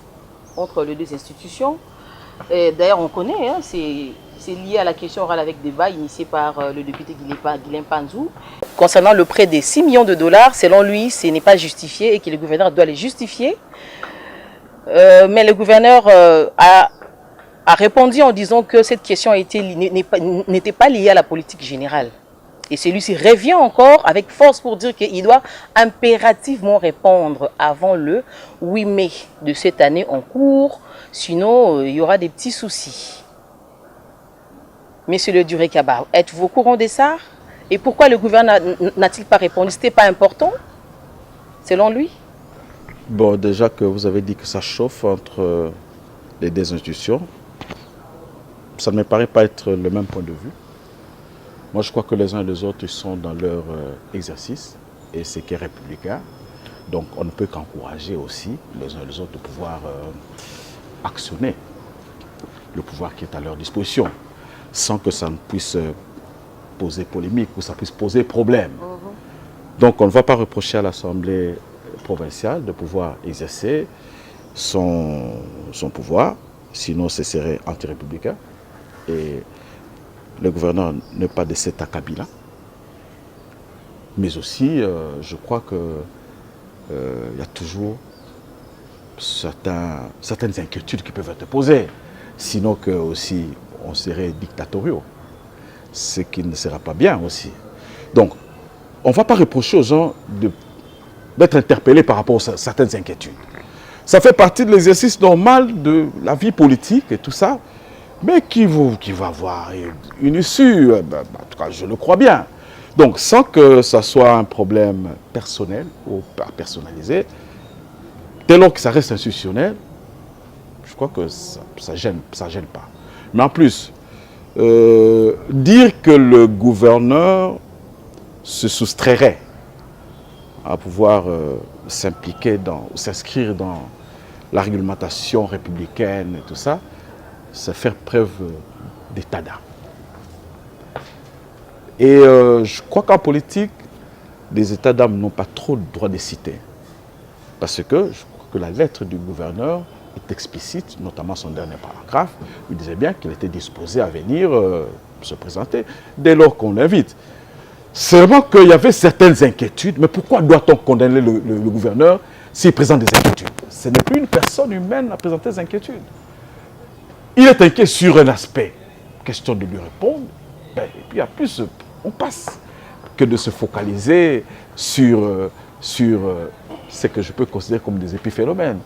entre les deux institutions. D'ailleurs, on connaît, hein, c'est lié à la question orale avec débat initiée par le député Guilain Panzou. Concernant le prêt des 6 millions de dollars, selon lui, ce n'est pas justifié et que le gouverneur doit les justifier. Mais le gouverneur a répondu en disant que cette question n'était pas liée à la politique générale. Et celui-ci revient encore avec force pour dire qu'il doit impérativement répondre avant le 8 mai de cette année en cours, sinon il y aura des petits soucis. Monsieur le Duré-Kaba, êtes-vous au courant de ça? Et pourquoi le gouvernement n'a-t-il pas répondu? Ce n'était pas important, selon lui? Bon, déjà que vous avez dit que ça chauffe entre les deux institutions, ça ne me paraît pas être le même point de vue. Moi, je crois que les uns et les autres ils sont dans leur exercice, et c'est qui est républicain. Donc, on ne peut qu'encourager aussi les uns et les autres de pouvoir actionner le pouvoir qui est à leur disposition, sans que ça ne puisse poser polémique ou ça puisse poser problème. Donc, on ne va pas reprocher à l'Assemblée provinciale de pouvoir exercer son pouvoir, sinon ce serait anti-républicain. Et le gouverneur n'est pas de cet acabit-là. Mais aussi, je crois qu'il y a toujours certaines inquiétudes qui peuvent être posées, sinon que aussi on serait dictatoriaux, ce qui ne sera pas bien aussi. Donc, on ne va pas reprocher aux gens d'être interpellés par rapport à certaines inquiétudes. Ça fait partie de l'exercice normal de la vie politique et tout ça, mais qui va avoir une issue, en tout cas je le crois bien. Donc sans que ça soit un problème personnel ou personnalisé, dès lors que ça reste institutionnel, je crois que ça gêne pas. Mais en plus, dire que le gouverneur se soustrairait à pouvoir s'impliquer ou s'inscrire dans la réglementation républicaine et tout ça, c'est faire preuve d'état d'âme. Et je crois qu'en politique, les états d'âme n'ont pas trop le droit de citer. Parce que je crois que la lettre du gouverneur est explicite, notamment son dernier paragraphe. Il disait bien qu'il était disposé à venir se présenter dès lors qu'on l'invite. Seulement qu'il y avait certaines inquiétudes. Mais pourquoi doit-on condamner le gouverneur s'il présente des inquiétudes? Ce n'est plus une personne humaine à présenter des inquiétudes. Il est inquiet sur un aspect. Question de lui répondre. Et puis à plus, on passe que de se focaliser sur ce que je peux considérer comme des épiphénomènes.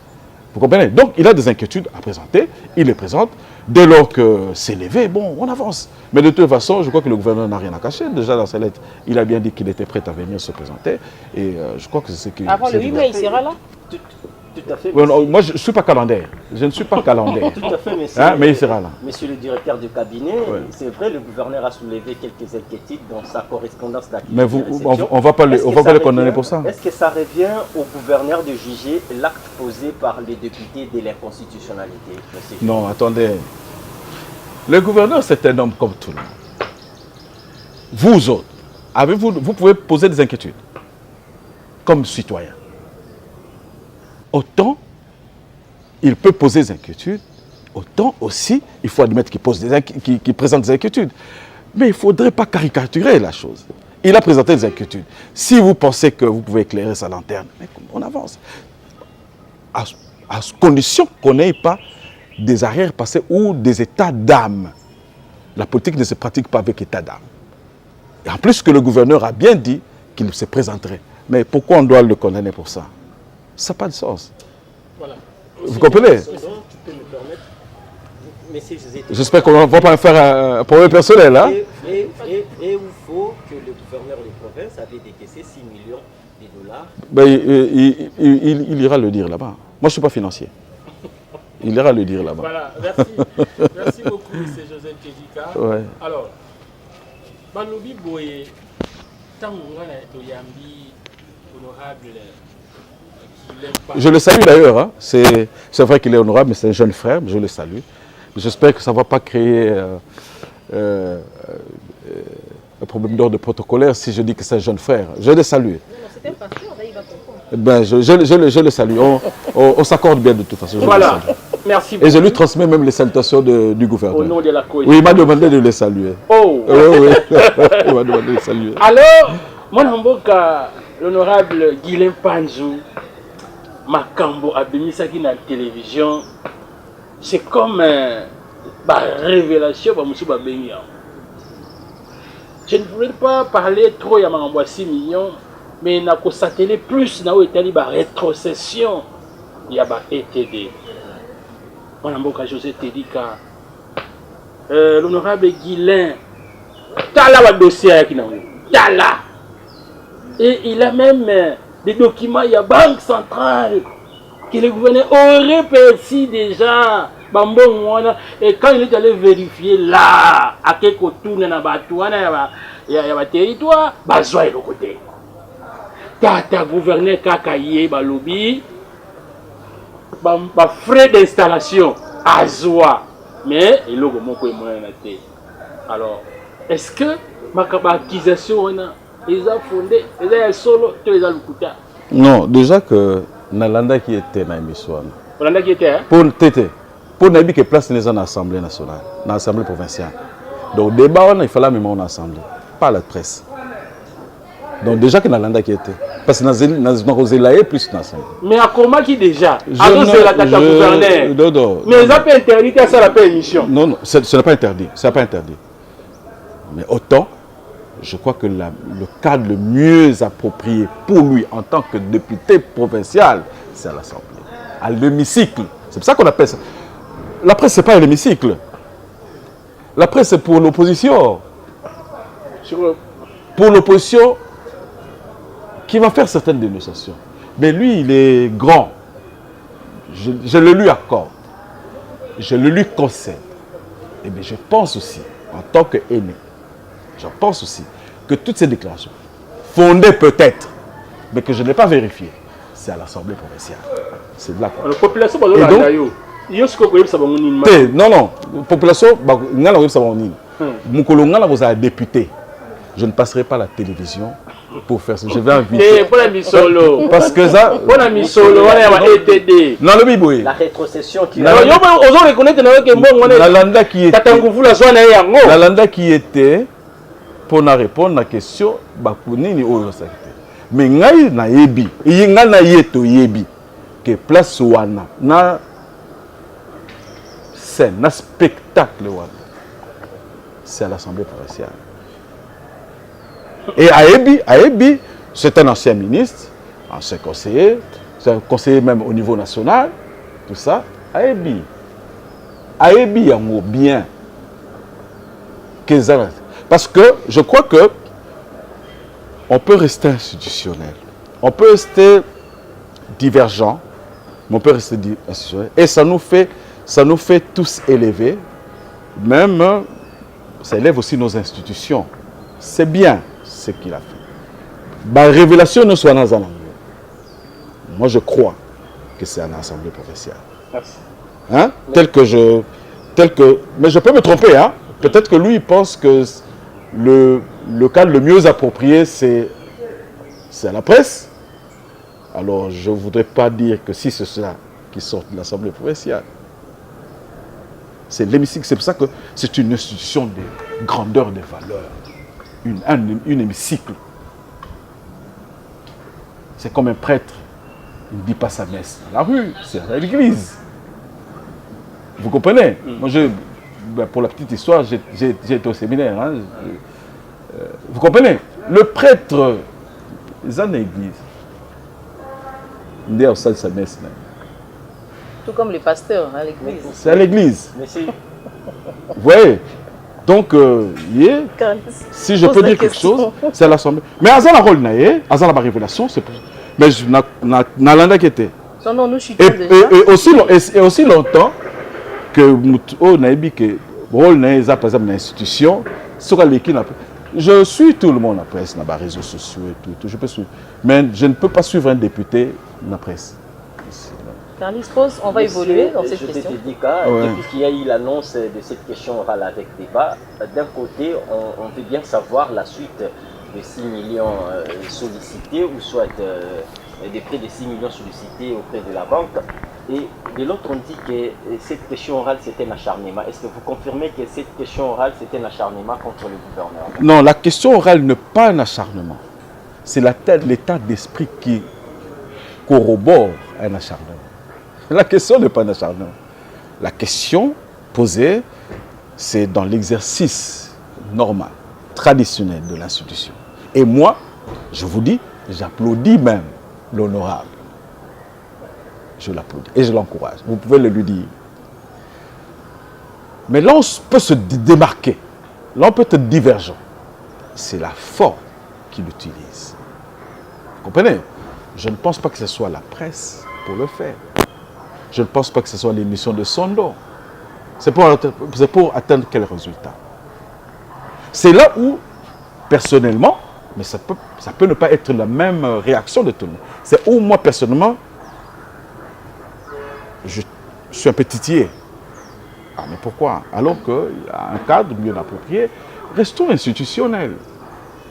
Vous comprenez? Donc il a des inquiétudes à présenter, il les présente. Dès lors que c'est levé, bon, on avance. Mais de toute façon, je crois que le gouverneur n'a rien à cacher. Déjà dans sa lettre, il a bien dit qu'il était prêt à venir se présenter. Et je crois que c'est ce qui... Avant le 8 mai, il sera là? Tout à fait. Moi, je ne suis pas calendaire. Je ne suis pas calendaire. Tout à fait, monsieur, mais il sera là. Monsieur le directeur du cabinet, Ouais. c'est vrai, le gouverneur a soulevé quelques inquiétudes dans sa correspondance d'activité. Mais on ne va pas le condamner pour ça. Est-ce que ça revient au gouverneur de juger l'acte posé par les députés de l'inconstitutionnalité, monsieur? Non, attendez. Le gouverneur, c'est un homme comme tout le monde. Vous autres, vous pouvez poser des inquiétudes comme citoyen. Autant il peut poser des inquiétudes, autant aussi il faut admettre qu'il présente des inquiétudes. Mais il ne faudrait pas caricaturer la chose. Il a présenté des inquiétudes. Si vous pensez que vous pouvez éclairer sa lanterne, on avance. À condition qu'on n'ait pas des arrière-passés ou des états d'âme. La politique ne se pratique pas avec état d'âme. Et en plus que le gouverneur a bien dit qu'il se présenterait. Mais pourquoi on doit le condamner pour ça? Ça n'a pas de sens. Voilà. Vous comprenez? Tu peux me permettre, Monsieur José. J'espère qu'on ne va pas faire un problème personnel. Hein? Et il faut que le gouverneur de province avait décaissé 6 millions de dollars. Ben, il ira le dire là-bas. Moi, je ne suis pas financier. Il ira le dire là-bas. Voilà, merci. Merci beaucoup, M. Joseph Kedika. Ouais. Alors, Balobi Boye, Tangouna Toyambi, honorable, je le salue d'ailleurs. Hein. C'est vrai qu'il est honorable, mais c'est un jeune frère. Je le salue. J'espère que ça ne va pas créer un problème d'ordre protocolaire si je dis que c'est un jeune frère. Je le salue. Non, c'était pas sûr, il va comprendre. Ben, je le salue. On s'accorde bien de toute façon. Voilà. Merci beaucoup. Et je lui transmets même les salutations du gouverneur. Au nom de la cohésion. Oui, il m'a demandé de les saluer. Oh! Oui, oui. Il m'a demandé de les saluer. Alors, mon amboka, l'honorable Guilain Panzou, Makambo Abemisaki na télévision, c'est comme une révélation pour M. Babengi. je ne voudrais pas parler trop, il y a 6 millions, mais il y a s'atteler plus dans la rétrocession. Il y a ETD. On a beaucoup José Tedika. L'honorable Guilain. Tala va dossier avec nous. Tala. Et il a même des documents, il y a Banque centrale, que le gouverneur aurait perçu déjà. Et quand il est allé vérifier là, à quel côté il y a un territoire, il y a le côté. Tata gouverneur Kakaye, Balobi, frais d'installation, Azoa. Mais il y a un alors, est-ce que ma accusation est fondée, est solo, les a Non, déjà que Nalanda qui était dans l'émission. Nalanda qui était, hein? Pour Tété. Pour Nabi qui place dans l'Assemblée nationale, dans l'Assemblée provinciale. Donc, débat, il fallait même en Assemblée, pas la presse. Donc, déjà que Nalanda qui était. Parce que dans Roselaye, plus dans l'Assemblée. Mais à comment qui déjà? Alors, c'est la tata gouverneur. Non. Mais ils n'ont pas interdit à ça, la paix émission. Non, ce n'est pas interdit. Ce n'est pas interdit. Mais autant, je crois que le cadre le mieux approprié pour lui en tant que député provincial, c'est à l'Assemblée. À l'hémicycle. C'est pour ça qu'on appelle ça. La presse, ce n'est pas l'hémicycle. La presse, c'est pour l'opposition. Pour l'opposition qui va faire certaines dénonciations. Mais lui, il est grand. Je le lui accorde. Je le lui concède. Et bien, je pense aussi, en tant qu'aîné, je pense aussi que toutes ces déclarations, fondées peut-être, mais que je n'ai pas vérifiées, c'est à l'Assemblée provinciale. C'est de là. La population, non, non, la population, vous avez député. Je ne passerai pas la télévision pour faire ça. Je vais inviter. Parce que ça. Non, le Biboui. La rétrocession qui La Landa qui était pour répondre à la question, mais ngai na yebi, yinga na yeto yebi que place wana na scène, na spectacle wana. C'est à l'Assemblée provinciale. Et Aebi, c'est un ancien ministre, ancien conseiller, c'est un conseiller même au niveau national, tout ça. Aebi y a un bien. Parce que je crois que on peut rester institutionnel, on peut rester divergent, mais on peut rester institutionnel. Et ça nous fait tous élever, même ça élève aussi nos institutions. C'est bien ce qu'il a fait. La révélation ne soit dans un. Moi, je crois que c'est une assemblée provinciale. Hein? Mais je peux me tromper. Hein? Peut-être que lui, il pense que le cadre le mieux approprié, c'est à la presse. Alors, je ne voudrais pas dire que si c'est cela qui sort de l'assemblée provinciale. C'est l'hémicycle. C'est pour ça que c'est une institution de grandeur de valeur. Une hémicycle. C'est comme un prêtre. Il ne dit pas sa messe dans la rue, c'est à l'église. Vous comprenez? Moi, pour la petite histoire, j'ai été au séminaire. Hein. Vous comprenez? Le prêtre, ils ont une église. Il dit au salle sa messe. Tout comme les pasteurs à l'église. C'est à l'église. Vous voyez? Donc, si je peux dire quelque chose, c'est à l'Assemblée. Mais à la rôle, à la révélation, c'est pour ça. Mais je n'ai qui était. Et aussi longtemps que par exemple l'institution, je suis tout le monde dans la presse, dans les réseaux sociaux et tout. Je peux suivre. Mais je ne peux pas suivre un député dans la presse. Carlis Pose, on va évoluer dans cette question. Depuis qu'il y a eu l'annonce de cette question orale avec débat, d'un côté, on veut bien savoir la suite de 6 millions sollicités, ou soit des prêts de 6 millions sollicités auprès de la banque. Et de l'autre, on dit que cette question orale, c'était un acharnement. Est-ce que vous confirmez que cette question orale, c'était un acharnement contre le gouverneur? Non, la question orale n'est pas un acharnement. C'est l'état d'esprit qui corrobore un acharnement. La question n'est pas un acharnement. La question posée, c'est dans l'exercice normal. traditionnelle de l'institution. Et moi, je vous dis, j'applaudis même l'honorable. Je l'applaudis et je l'encourage. Vous pouvez le lui dire. Mais là, on peut se démarquer. Là, on peut être divergent. C'est la forme qu'il utilise. Vous comprenez? Je ne pense pas que ce soit la presse pour le faire. Je ne pense pas que ce soit l'émission de Sondo. C'est pour atteindre quel résultat? C'est là où, personnellement, mais ça peut ne pas être la même réaction de tout le monde. C'est où, moi, personnellement, je suis un peu titillé. Ah, mais pourquoi? Alors qu'il y a un cadre mieux approprié, restons institutionnels.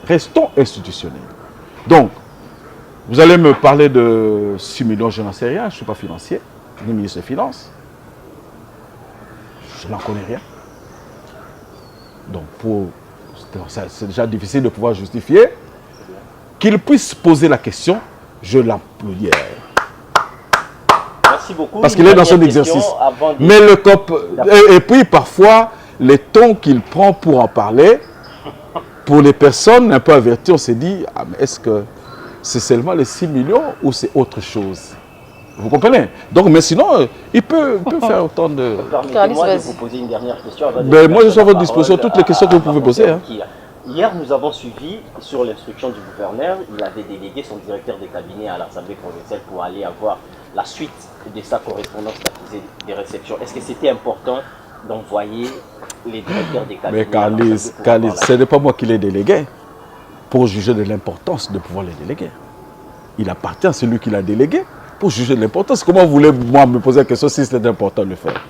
Restons institutionnels. Donc, vous allez me parler de 6 millions, je n'en sais rien, je ne suis pas financier, ni ministre des Finances. Je n'en connais rien. Donc, c'est déjà difficile de pouvoir justifier. Qu'il puisse poser la question, je l'applaudis. Merci beaucoup. Parce qu'il est dans son exercice. Mais le COP, et puis parfois, les tons qu'il prend pour en parler, pour les personnes un peu averties, on s'est dit, ah, mais est-ce que c'est seulement les 6 millions ou c'est autre chose? Vous comprenez? Donc, mais sinon, il peut faire autant de... Permettez-moi de vous poser une dernière question. Ben, moi, je suis à votre disposition, toutes les questions que vous pouvez poser. Hein. Hier, nous avons suivi, sur l'instruction du gouverneur, il avait délégué son directeur de cabinet à l'Assemblée provinciale pour aller avoir la suite de sa correspondance d'accusés des réceptions. Est-ce que c'était important d'envoyer les directeurs des cabinets? Mais Carlis, ce n'est pas moi qui l'ai délégué pour juger de l'importance de pouvoir les déléguer. Il appartient à celui qui l'a délégué pour juger de l'importance. Comment voulez-moi me poser la question si c'est important de le faire?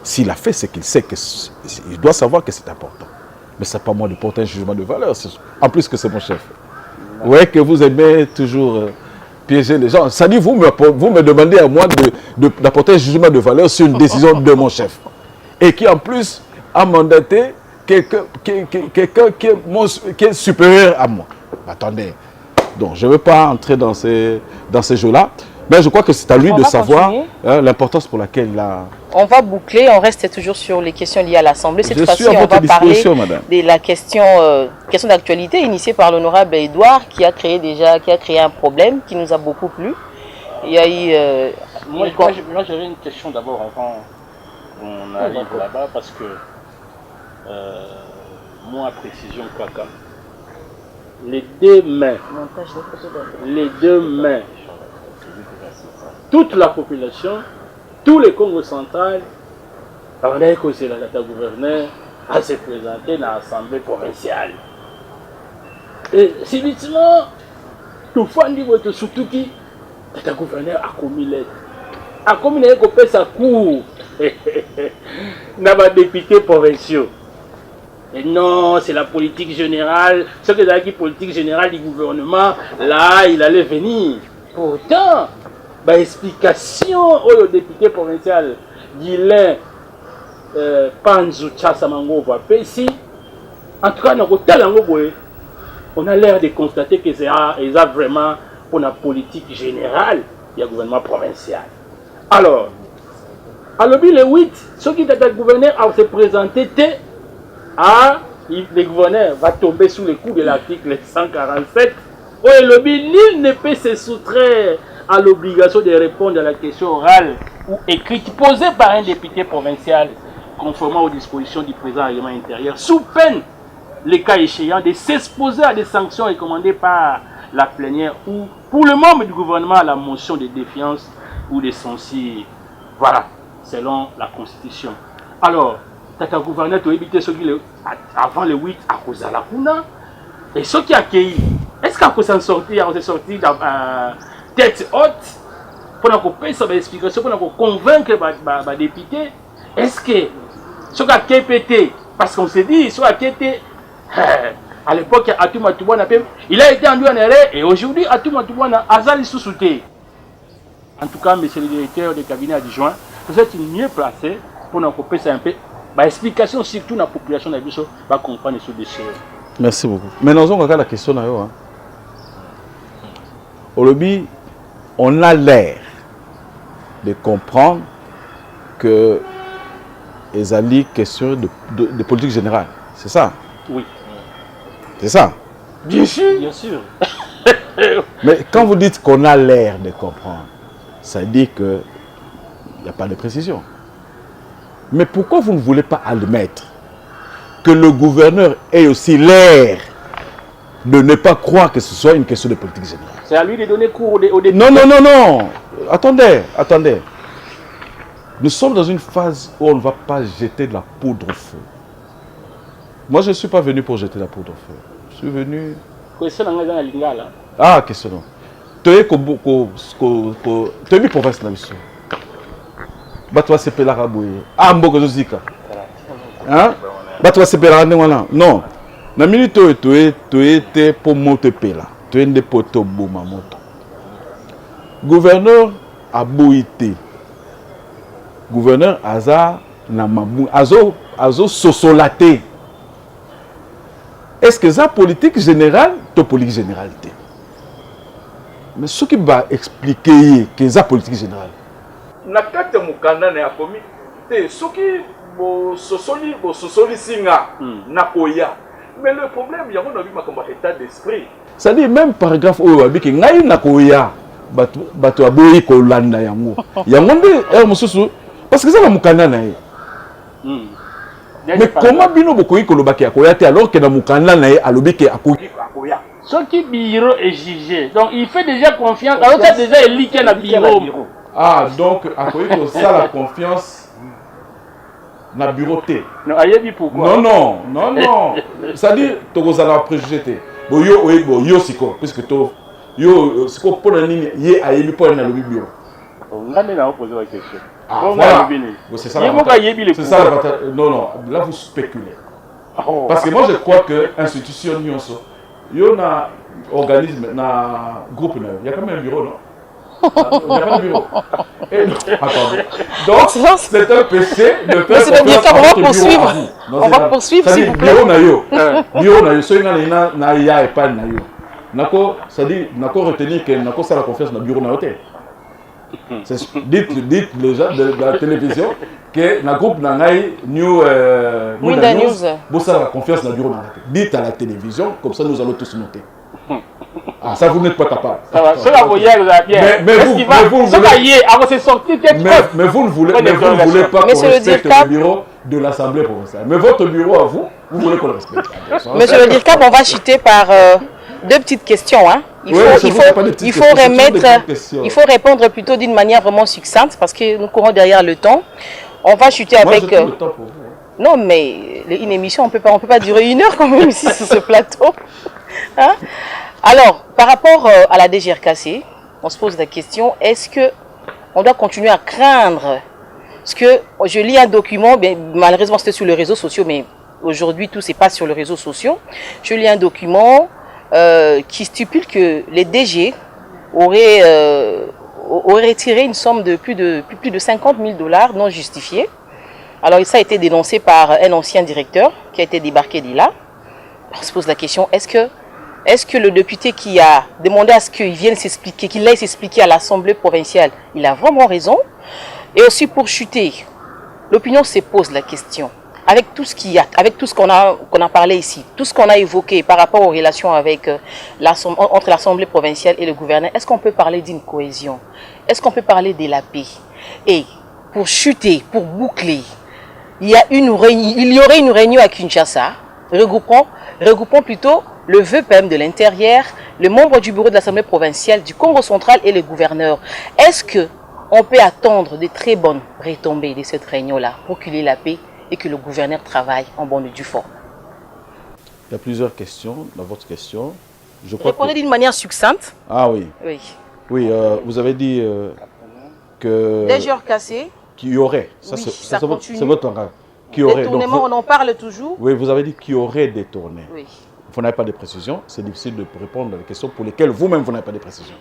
S'il a fait, c'est qu'il sait qu'il doit savoir que c'est important. Mais ce n'est pas moi de porter un jugement de valeur. En plus que c'est mon chef. Vous voyez que vous aimez toujours piéger les gens. Ça dit, vous me demandez à moi d'apporter un jugement de valeur sur une décision de mon chef. Et qui en plus a mandaté quelqu'un qui est supérieur à moi. Attendez. Donc je ne veux pas entrer dans ces jeux-là. Mais je crois que c'est à lui de savoir l'importance pour laquelle il a... On va boucler, on reste toujours sur les questions liées à l'Assemblée. Cette fois-ci, on va parler de la question d'actualité initiée par l'honorable Edouard qui a créé un problème qui nous a beaucoup plu. Il y a eu... moi j'avais une question d'abord avant qu'on arrive là-bas parce que moi, précision Kaka, les deux mains, toute la population, tous les Congo central, on a causé la data gouverneur à se présenter dans l'Assemblée provinciale. Et subitement, tout fan dit votre Soutouki, data gouverneur a commis l'aide. A commis l'aide qu'on fait sa cour. N'a pas député provinciaux. Et non, c'est la politique générale. Ce que c'est la politique générale du gouvernement, là, il allait venir. Pourtant, bah, explication au député provincial Guilain Panzou Tchassamango Wapesi. En tout cas, on a l'air de constater que c'est vraiment pour la politique générale du gouvernement provincial. Alors, à l'objet le 8, ceux qui étaient le gouverneur à se présenter, le gouverneur va tomber sous le coup de l'article 147. Où le nul ne peut se soustraire à l'obligation de répondre à la question orale ou écrite posée par un député provincial conformément aux dispositions du présent règlement intérieur, sous peine, les cas échéants, de s'exposer à des sanctions recommandées par la plénière ou pour le membre du gouvernement à la motion de défiance ou de censure. Voilà, selon la Constitution. Alors, Tata gouverneur a évité ce qui avant le 8 à cause de la Kuna. Et ceux qui accueillent, est-ce qu'on peut s'en sortir, on s'est sorti tête haute pour qu'on paye sa explication, pour qu'on convaincre les députés? Est-ce que ce qui a pété, parce qu'on s'est dit, ce qui a été, à l'époque, Atouma Toubouana, il a été enduit en erreur et aujourd'hui, Atouma Toubouana, Azali sous-souté. En tout cas, monsieur le directeur du cabinet adjoint, vous êtes mieux placé pour qu'on paye ça un peu. Explication surtout la population de Bisso va comprendre ce dossier. Merci beaucoup. Maintenant, on regarde la question là. Au lobby, on a l'air de comprendre que les alliés question de politique générale. C'est ça? Oui. C'est ça. Bien sûr. Bien sûr. Mais quand vous dites qu'on a l'air de comprendre, ça dit qu'il n'y a pas de précision. Mais pourquoi vous ne voulez pas admettre que le gouverneur ait aussi l'air de ne pas croire que ce soit une question de politique générale? C'est à lui de donner cours au début. Non, non, non, non. Attendez, attendez. Nous sommes dans une phase où on ne va pas jeter de la poudre au feu. Moi, je ne suis pas venu pour jeter de la poudre au feu. Je suis venu... Ah, question non. Tu es province de la mission. Batwa sepela rabouye. Ah, mboko zozika. Hein? Batwa sepela ngwana. Non. Na minute tu es pour monter pela. Tu es des poteaux bouma moto. Gouverneur a bouité. Gouverneur aza na mabou azo sosolaté. Est-ce que ça politique générale ou politique généralité? Mais ce qui va expliquer que ça politique générale. Nakate mukanda na yakomi te soki bo sosoli singa nakoya. Mais le problème il y a un état d'esprit. Ça dit même paragraphe où abiki ngai nakoya bato aboyi ko landa yango. Yango nde mususu parce que ça va mukanda na ye. Mais comment bino bokoyi ko lobaki akoya te alors que na mukanda na ye alobiki akoya. Ce qui bureau est jugé. Donc il fait déjà confiance. Alors c'est déjà éliqué na bureau. Ah, donc, akoyi ko ça la confiance na bureau T. Non, ayebi pourquoi? Non, non, non, non. Ça dit, tu as préjugé. Bon, yo, siko, puisque tu yo, siko, pour le nini, yé, ayebi, pour le bureau. On a posé la question. Ah, voilà. C'est ça. C'est ça. Non, non, là, vous spéculez. Parce que moi, je crois que l'institution, il y a un organisme, un groupe, il y a quand même un bureau, non? Il n'y a pas de bureau. Attendez. Donc, c'est un péché de faire. Monsieur le directeur, on va poursuivre. On va poursuivre, s'il vous plaît. Bureau na yo, soy na ya et pas na yo. Nako, ça dit, nako retenir que nako ça la confiance dans le bureau na hôtel. Dites les gens de la télévision que na groupe na ngai New News, vous ça la confiance dans le bureau na hôtel. Dites à la télévision, comme ça nous allons tous noter. Ah, ça vous n'êtes pas capable. Mais vous ne voulez pas qu'on respecte le bureau de l'Assemblée provinciale. Mais votre bureau à vous, vous voulez qu'on le respecte. Monsieur le directeur, on va chuter par deux petites questions. Hein. Il faut répondre plutôt d'une manière vraiment succincte parce que nous courons derrière le temps. On va chuter avec... Moi, le temps pour vous. Non, mais une émission, on peut pas durer 1 heure quand même ici sur ce plateau. Hein? Alors, par rapport à la DGRKC, on se pose la question, est-ce qu'on doit continuer à craindre? Parce que je lis un document, bien, malheureusement c'était sur les réseaux sociaux, mais aujourd'hui tout se passe sur les réseaux sociaux. Je lis un document qui stipule que les DG auraient retiré une somme de plus de 50 000 $ non justifiée. Alors ça a été dénoncé par un ancien directeur qui a été débarqué d'Ila. On se pose la question, est-ce que le député qui a demandé à ce qu'il vienne s'expliquer, qu'il aille s'expliquer à l'Assemblée provinciale, il a vraiment raison? Et aussi pour chuter, l'opinion se pose la question. Avec tout ce qu'il y a, avec tout ce qu'on a parlé ici, tout ce qu'on a évoqué par rapport aux relations avec entre l'Assemblée provinciale et le gouverneur, est-ce qu'on peut parler d'une cohésion? Est-ce qu'on peut parler de la paix? Et pour chuter, pour boucler, il y aurait une réunion à Kinshasa, regroupant plutôt le VPM de l'Intérieur, le membre du bureau de l'Assemblée provinciale du Congo central et le gouverneur. Est-ce qu'on peut attendre de très bonnes retombées de cette réunion-là pour qu'il y ait la paix et que le gouverneur travaille en bonne et due forme? Il y a plusieurs questions dans votre question. Répondez d'une manière succincte. Ah oui. Oui. Oui, vous avez dit que... DGRKC. Qu'il y aurait. Ça, oui, c'est votre langage. Qui aurait. Détournement, donc, on en parle toujours. Oui, vous avez dit qu'il y aurait détourné. Oui. Vous n'avez pas de précision. C'est difficile de répondre à des questions pour lesquelles vous-même, vous n'avez pas de précision.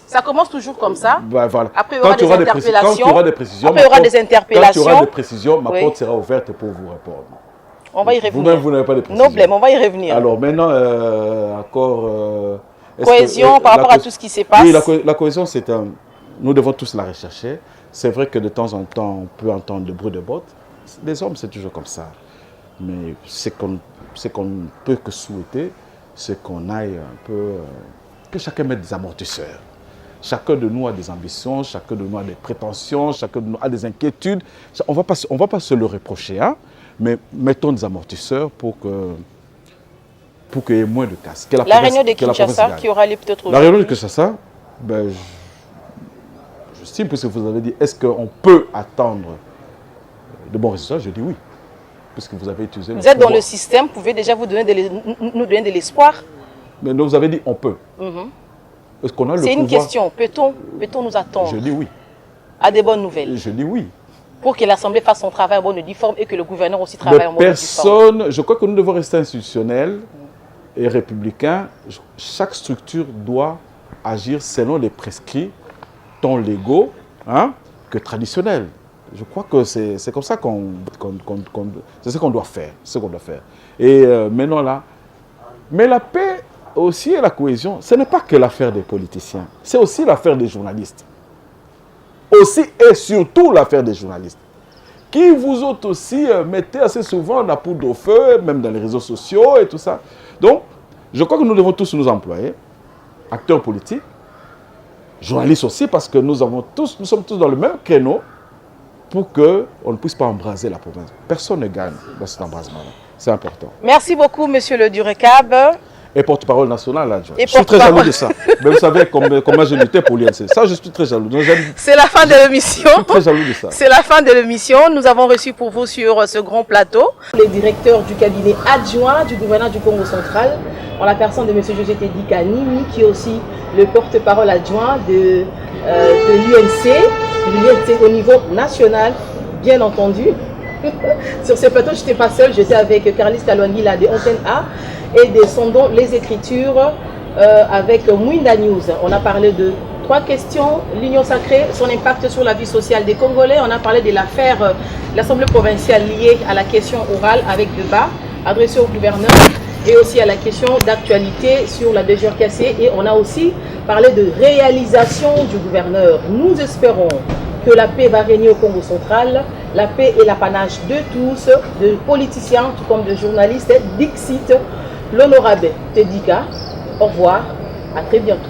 Ça commence toujours comme ça. Bah, voilà. Après, il y aura des interpellations. Quand il y aura des précisions, après, il y aura des interpellations. Quand il y aura des précisions, ma porte sera ouverte pour vous répondre. On va y revenir. Vous-même, vous n'avez pas de précisions. No blème, on va y revenir. Alors maintenant, encore... cohésion par rapport à tout ce qui se passe. Oui, la cohésion, c'est un... Nous devons tous la rechercher. C'est vrai que de temps en temps, on peut entendre le bruit de bottes. Les hommes, c'est toujours comme ça. Mais ce qu'on ne peut que souhaiter, c'est qu'on aille un peu, que chacun mette des amortisseurs. Chacun de nous a des ambitions, chacun de nous a des prétentions, chacun de nous a des inquiétudes. On va pas se le reprocher, hein, mais mettons des amortisseurs pour qu'il y ait moins de casse. La réunion de Kinshasa qui aura lieu peut-être aujourd'hui. La réunion de Kinshasa, ben, j'estime, puisque vous avez dit, est-ce qu'on peut attendre de bons résultats? Je dis oui. Puisque vous avez utilisé Vous êtes dans le système, vous pouvez déjà nous donner de l'espoir. Mais vous avez dit on peut. Est-ce qu'on a le pouvoir? C'est une question. Peut-on nous attendre? Je dis oui. À des bonnes nouvelles. Je dis oui. Pour que l'Assemblée fasse son travail en bonne et due forme et que le gouverneur aussi travaille en bonne et due forme. Je crois que nous devons rester institutionnels et républicains. Chaque structure doit agir selon les prescrits, tant légaux que traditionnels. Je crois que c'est comme ça c'est ce qu'on doit faire. Et maintenant là, mais la paix aussi et la cohésion, ce n'est pas que l'affaire des politiciens, c'est aussi l'affaire des journalistes. Aussi et surtout l'affaire des journalistes. Qui vous autres aussi mettez assez souvent la poudre au feu, même dans les réseaux sociaux et tout ça. Donc, je crois que nous devons tous nous employer, acteurs politiques, journalistes aussi, parce que nous sommes tous dans le même créneau, pour qu'on ne puisse pas embraser la province. Personne ne gagne dans cet embrasement-là. C'est important. Merci beaucoup, monsieur le Durecab. Et porte-parole national, là, je suis très jaloux de ça. Mais vous savez comment j'ai lutté pour l'INC. Ça, je suis très jaloux. C'est la fin de l'émission. Je suis très jaloux de ça. C'est la fin de l'émission. Nous avons reçu pour vous sur ce grand plateau le directeur du cabinet adjoint du gouverneur du Congo central, en la personne de M. José Tedika Nimi, qui est aussi le porte-parole adjoint de l'UNC au niveau national, bien entendu. Sur ce plateau, je n'étais pas seule, j'étais avec Carlis Kalwangila de Antenne A et de Sondon Les Écritures avec Mwinda News. On a parlé de 3 questions, l'union sacrée, son impact sur la vie sociale des Congolais. On a parlé de l'affaire l'Assemblée provinciale liée à la question orale avec débat adressé au gouverneur et aussi à la question d'actualité sur la DGRKC. Et on a aussi parlé de réalisation du gouverneur. Nous espérons que la paix va régner au Congo central. La paix est l'apanage de tous, de politiciens, tout comme de journalistes. Dixit, l'honorable Tedika. Au revoir, à très bientôt.